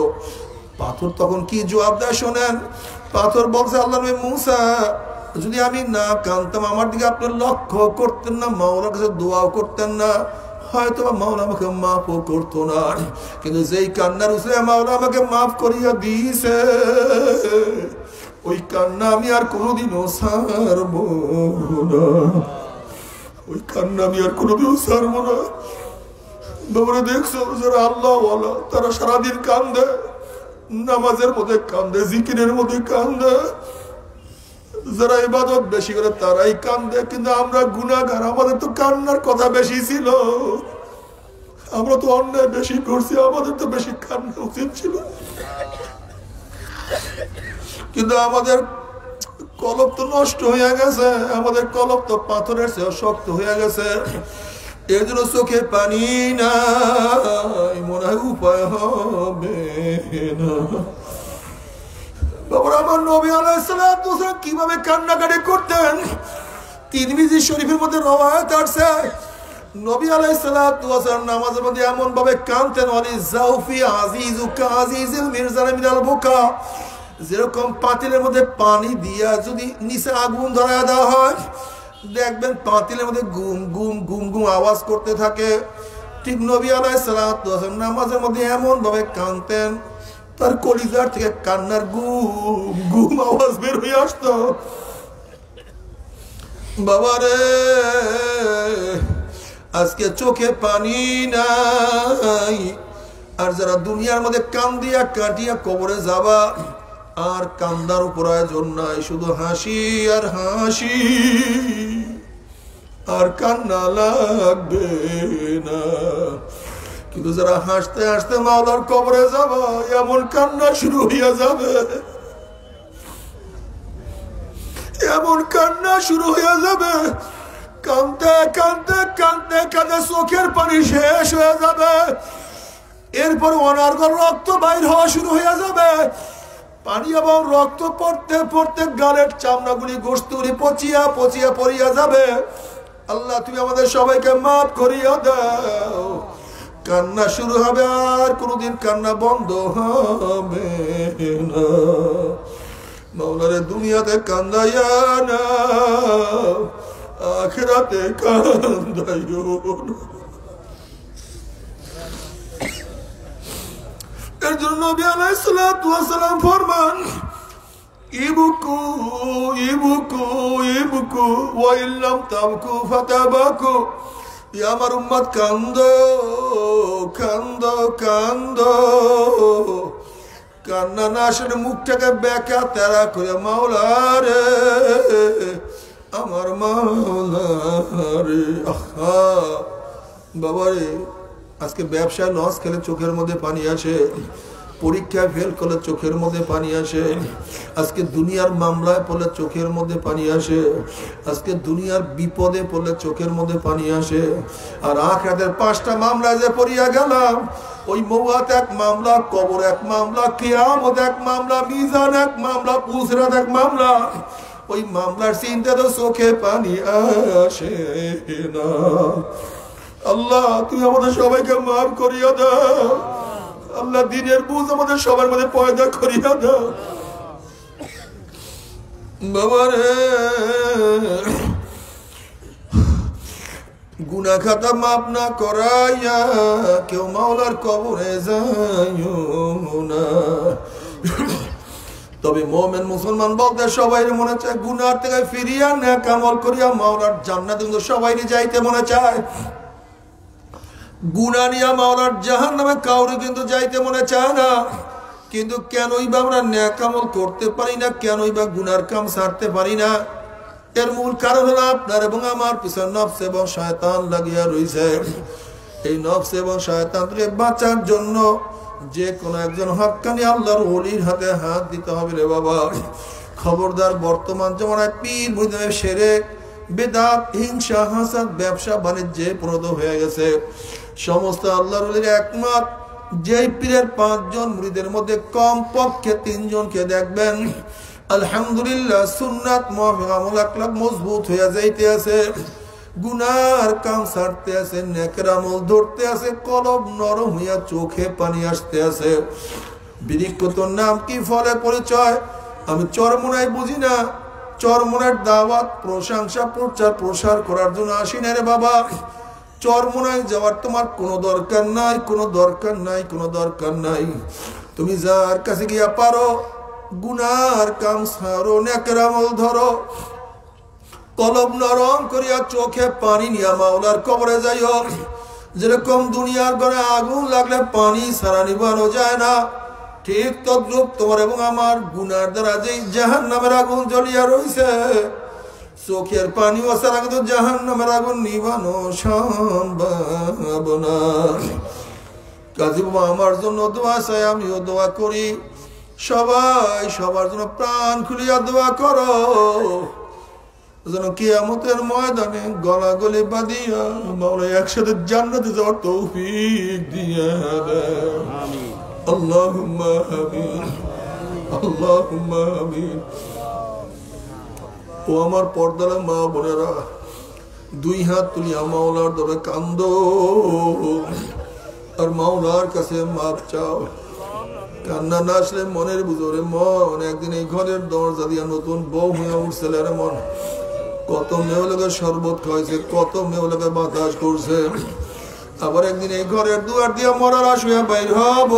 পাথর তখন কি জবাব দেয় শোনেন। পাথর বলছে আল্লাহ নবী মুসা, যদি আমি না কাঁদতাম, আমার দিকে আপনি লক্ষ্য করতেন না, মাওলার কাছে দোয়াও করতেন না, হয়তো মাওলা আমাকে মাফও করতো না। কিন্তু যেই কান্নার উসে মাওলা আমাকে মাফ করিয়া দিয়েছে, ওই কান্না আমি আর কোনোদিনও ছাড়বো না, ওই কান্না আমি আর কোনোদিনও ছাড়বো না। বাবারে দেখছো যারা আল্লাহ ওয়ালা তারা সারাদিন কান্দে, নামাজের মধ্যে কান্দে, জিকিরের মধ্যে কান্দে, যারা ইবাদত বেশি করে তারাই কান্দে। কিন্তু আমরা গুনাহগার, আমাদের তো কান্নার কথা বেশি ছিল, আমরা তো অন্যায় বেশি করছি, আমাদের তো বেশি কান্না উচিত ছিল। কিন্তু আমাদের কলব তো নষ্ট হয়ে গেছে, আমাদের কলব তো পাথরের চেয়ে শক্ত হয়ে গেছে। এর জন্য চোখে পানি নাই, মনে হয় উপায় হবে না। বাবা আমার নবী আলাইহিস সালাতু ওয়াস সালাম কিভাবে কান্নাকাটি করতেন, তিরমিজি শরীফের মধ্যে রওয়ায়াত আছে নবী আলাইহিস সালাতু ওয়াস সালাম নামাজের মধ্যে এমন ভাবে কাঁদতেন, ওয়ালি জাউফি আজিজুকা আজিজুল মিরজান মিনাল বুকা, যেরকম পাতিলের মধ্যে পানি দিয়া যদি নিচে আগুন ধরায় দেওয়া হয়, দেখবেন পাতিলের মধ্যে গুম গুম গুম গুম আওয়াজ করতে থাকে। ঠিক নবী আলাইহিস সালাতু ওয়াস সালাম নামাজের মধ্যে এমন ভাবে কাঁদতেন, তার কলিজার থেকে কান্নার গুম গুম আওয়াজ বের হয়ে আসতো। বাবারে আজকে চোখে পানি নাই, আর যারা দুনিয়ার মধ্যে কান্দিয়া কাটিয়া কবরে যাবা, আর কান্দার উপর আয়োজন নাই, শুধু হাসি আর হাসি, আর কান্না লাগবে না। কিন্তু যারা হাসতে হাসতে মাওলার কবরে যাবা, এমন কান্না শুরু হইয়া যাবে, এমন কান্না শুরু হয়ে যাবে, কাঁদতে কাঁদতে কাঁদতে কাঁদতে চোখের পানি শেষ হয়ে যাবে। এরপর অনার্গল রক্ত বাইর হওয়া শুরু হয়ে যাবে, পানি এবং রক্ত পড়তে পড়তে গালের চামড়াগুলি গোশতগুলি পচিয়া পচিয়া পড়িয়া যাবে। আল্লাহ তুমি আমাদের সবাইকে মাফ করিয়া দাও। কান্না শুরু হবে, আর কোনোদিন কান্না বন্ধ হবে না। মাওলারে দুনিয়াতে কান্দাইয়া না, আখিরাতে কান্দাইও না। এর জন্য নবী আলাইহিস সালাতু ওয়াস সালাম ফরমান, ইবকু ইবকু ইবকু ওয়া ইল্লাম তাবকু ফাতাবাকু। আমার উম্মত কান্দো কান্দো কান্দো, কান্না না আসলে মুখটাকে বেঁকা তেরা করে, মাওলারে আমার মাওলারে। আহা বাবারে, আজকে ব্যবসায় লস খেলে চোখের মধ্যে পানি আসে, পরীক্ষায় ফেল করলে চোখের মধ্যে পানি আসে, আজকে দুনিয়ার মামলায় পড়লে চোখের মধ্যে পানি আসে, আজকে দুনিয়ার বিপদে পড়লে চোখের মধ্যে পানি আসে। আর আখিরাতের 5টা মামলায় যে পড়িয়া গেলাম, ওই মওয়াত এক মামলা, কবর এক মামলা, কিয়ামত এক মামলা, মিজান এক মামলা, পুসরাত এক মামলা। ওই মামলার চিন্তা তো চোখে পানি আসে না। আল্লাহ তুমি আমাদের সবাইকে মাফ করিয়া দাও। আল্লাহ দিনের বুঝ আমাদের সবার মধ্যে পয়দা করিয়া দাও। বাবারে গুনাহ খাতা মাফ না করাইয়া কেউ মাওলার কবরে যাইও না। তবে মুমিন মুসলমান বলতে সবাই মনে চায় গুনাহ থেকে ফিরিয়া নেক আমল করিয়া মাওলার জান্নাতে সবাই যাইতে মনে চায়। গুনাহ নিয়া মাওলার জাহান্নামে কাউরে কিন্তু যাইতে মনে চায় না। কিন্তু কেনই বা আমরা নেক আমল করতে পারি না, কেনই বা গুনার কাম ছাড়তে পারি না? এর মূল কারণ হলো আপনার এবং আমার পিছনে নফস এবং শয়তান লাগিয়া রয়েছে। এই নফস এবং শয়তান থেকে বাঁচার জন্য যে কোনো একজন হক্কানি আল্লাহর ওলির হাতে হাত দিতে হবে রে বাবা। খবরদার, বর্তমান জমানায় পীর মুরিদের শিরক, বিদআত, হিংসা, হাসাদ, ব্যবসা বাণিজ্যে প্রদ হয়ে গেছে। সমস্ত আল্লাহর ওলির একমত, যেই পীরের 5 জন মুরিদের মধ্যে কমপক্ষে 3 জনকে দেখবেন আলহামদুলিল্লাহ সুন্নাত মুআফিক আমল আকলাক মজবুত হয়ে যাইতে আছে, গুনার কাম ছাড়তে আছে, নেকের আমল ধরতে আছে, কলব নরম হইয়া চোখে পানি আসতে আছে। বিরিক্তর নাম কি, ফলে পরিচয় আমি চরমোনাই বুঝি না। চরমোনার দাওয়াত, প্রশংসা, প্রচার প্রসার করার জন্য আসি না রে বাবা। চরমোনায় যাওয়ার তোমার কোনো দরকার নাই, কোনো দরকার নাই, কোনো দরকার নাই। তুমি যার কাছে গিয়া পারো গুনার কাম ছাড়ো, নেকের আমল ধরো, কলব নরম করিয়া চোখে পানি নিয়া মাওলার কবরে যাইও। যেরকম দুনিয়ার ঘরে আগুন লাগলে পানি ছাড়া নিভানো যায় না, ঠিক তদ্রূপ তোমার এবং আমার গুনার দ্বারা যেই জাহান্নামের আগুন জ্বলিয়া রয়েছে, চোখের পানি ছাড়া কিন্তু জাহান্নামের আগুন নিভানো সম্ভব না। কাজী বাবা আমার জন্য দোয়া চাই, আমিও দোয়া করি। সবাই সবার জন্য প্রাণ খুলিয়া দোয়া করো। যেন কিয়ামতের ময়দানে গলাগলি বাঁধিয়া মাওলা একসাথে জান্নাতে যাওয়ার তৌফিক দিয়া দেন। আল্লাহুম্মা আমিন, আল্লাহুম্মা আমিন। ও আমার পর্দার মা বোনেরা, দুই হাত তুলিয়া মাওলার দরে কান্দো আর মাওলার কাছে মাপ চাও। কান্না না আসলে মনের বুঝরে মন একদিন এই ঘরের দরজা দিয়া নতুন বউ হয়ে উঠছিল রে মন। কত মেয়েগুলোকে শরবত খাইছে, কত মেয়েগুলোকে বাতাস করছে, আবার একদিন এই ঘরের দুয়ার দিয়া মরার আসুয়া বাইর হব।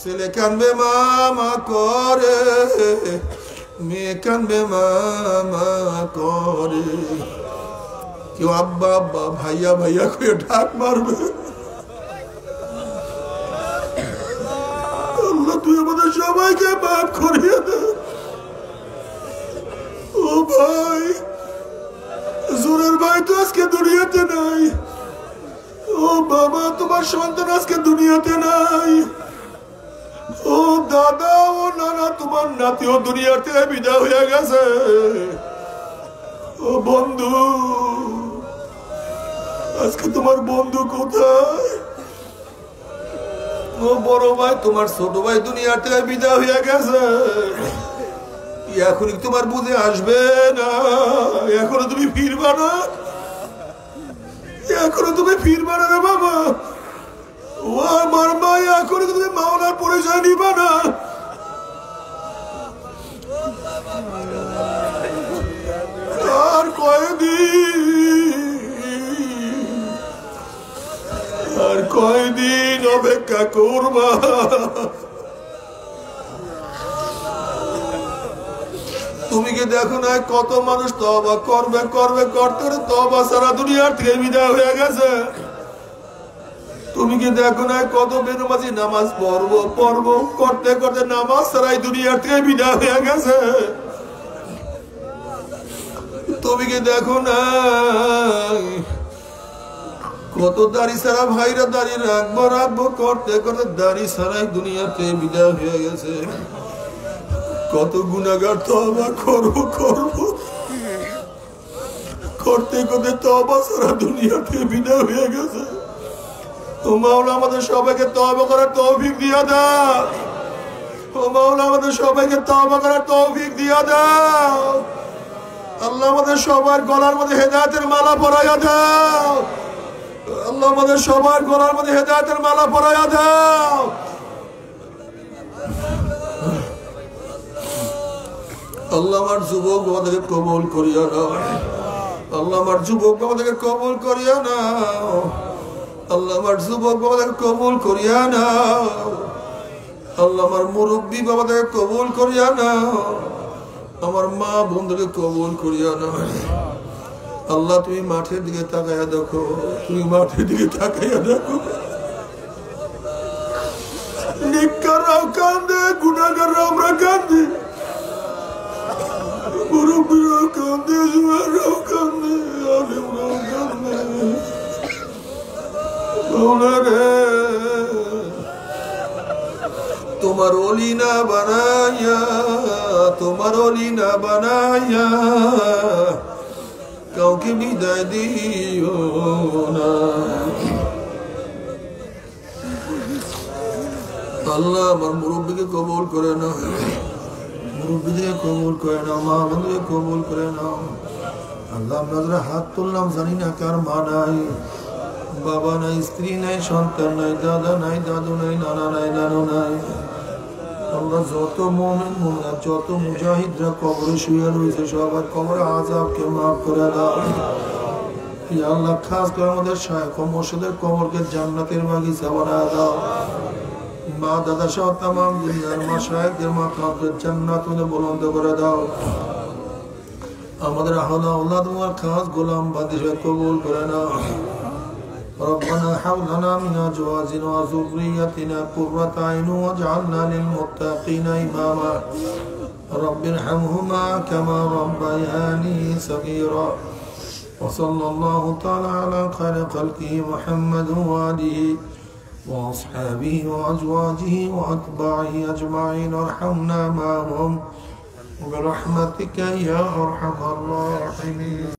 ছেলে কানবে মামা করে, মেয়ে কানবে মামা করে, কেউ আব্বা আব্বা ভাইয়া ভাইয়া করে ঢাক মারবে। আল্লাহ তুই আমাদের সবাইকে মাফ করিয়ে দে। ও ভাই, জোরের ভাই তো আজকে দুনিয়াতে নাই। ও বাবা, তোমার সন্তান আজকে দুনিয়াতে নাই। ও দাদা, ও নানা, তোমার নাতিও দুনিয়াতে বিদায় হয়ে গেছে। ও বন্ধু, আজকে তোমার বন্ধু কোথায়? ও বড় ভাই, তোমার ছোট ভাই দুনিয়াতে বিদায় হয়ে গেছে। এখনই তোমার বুঝে আসবে না? এখনো তুমি ফিরবা না? এখনো তুমি ফিরবা না রে বাবা? ও আমার মা, এখনো তুমি মাওলার পরিচয় নিবা না? আর কয়দিন অপেক্ষা করবা? তুমি কি দেখো না কত মানুষ তওবা করবে করবে করতে তওবা সারা দুনিয়ার থেকে বিদায় হয়ে গেছে? তুমি কি দেখো না কত বেনামাজি নামাজ পড়বো পড়বো করতে করতে নামাজ সারাই দুনিয়ার থেকে বিদায় হয়ে গেছে? তুমি কি দেখো না কত দাড়ি সারা ভাইরা দাড়ি রাখবো রাখবো করতে করতে দাড়ি সারাই দুনিয়াতে বিদায় হয়ে গেছে? কত গুনাহগার তওবা করবো করবো করতে করতে তওবা সারা দুনিয়াতে বিদায় হয়ে গেছে। ও মাওলা, আমাদের সবাইকে তওবা করার তৌফিক দিয়া দাও। ও মাওলা, আমাদের সবাইকে তওবা করার তৌফিক দিয়া দাও। আল্লাহ, আমাদের সবার গলার মধ্যে হেদায়েতের মালা পরাইয়া দাও। আল্লাহ, আমাদের সবার গলার মধ্যে হেদায়েতের মালা পরাইয়া দাও। আল্লাহ, আমার যুবক বাবাদেরকে কবুল করিয়া নাও। আল্লাহ, আমার যুবক বাবাদেরকে কবুল করিয়া নাও। আল্লাহ, আমার যুবক বাবাদেরকে কবুল করিয়া নাও। আল্লাহ, আমার মুরব্বী বাবাদেরকে কবুল করিয়া নাও। আমার মা বোনদেরকে কবুল করিয়া নাও। আল্লাহ, তুমি মাঠের দিকে তাকাইয়া দেখো, তুমি মাঠের দিকে তাকাইয়া দেখো। নিকাররাও কান্দে, গুনাহগাররাও আমরা কান্দে, মুরব্বীরাও কান্দে, জুয়ানরাও কান্দে, আলেমরাও কান্দে। মাওলা রে, তোমার ওলি না বানাইয়া, তোমার ওলি না বানাইয়া কাউকে বিদায় দিও না। আল্লাহ, আমার মুরব্বীকে কবুল করে নাও, মুরব্বীদেরকে কবুল করে নাও, মা বোনদেরকে কবুল করে নাও। আল্লাহ, আমরা হাত তুললাম, জানি না কার মা নাই, বাবা নাই, স্ত্রী নাই, সন্তান নাই, দাদা নাই, দাদু নাই, নানা নাই, নানু নাই। আল্লাহ, যত মুমিন মুমিনাত, যত মুজাহিদরা কবরে শুয়ে রয়েছে সবার কবরে আযাবকে মাফ করে দাও। ইয়া আল্লাহ, খাস করে আমাদের শায়খ ও মুর্শিদের কবরকে জান্নাতের বাগিচা বানায় দাও। মা দাদা সহ তামাম দুনিয়ার মাশায়েখদের মাকামকে জান্নাতে বুলন্দ করে দাও। আমাদের আহলা আওলাদ তোমার খাস গোলাম বান্দী কবুল করে নাও। ربنا هب لنا من أزواجنا وذريتنا قرة أعين واجعلنا للمتقين إماما رب ارحمهما كما ربياني صغيرا وصلى الله تعالى على خير خلقه محمد وآله وأصحابه وأزواجه وأتباعه أجمعين وارحمنا معهم برحمتك يا أرحم الراحمين.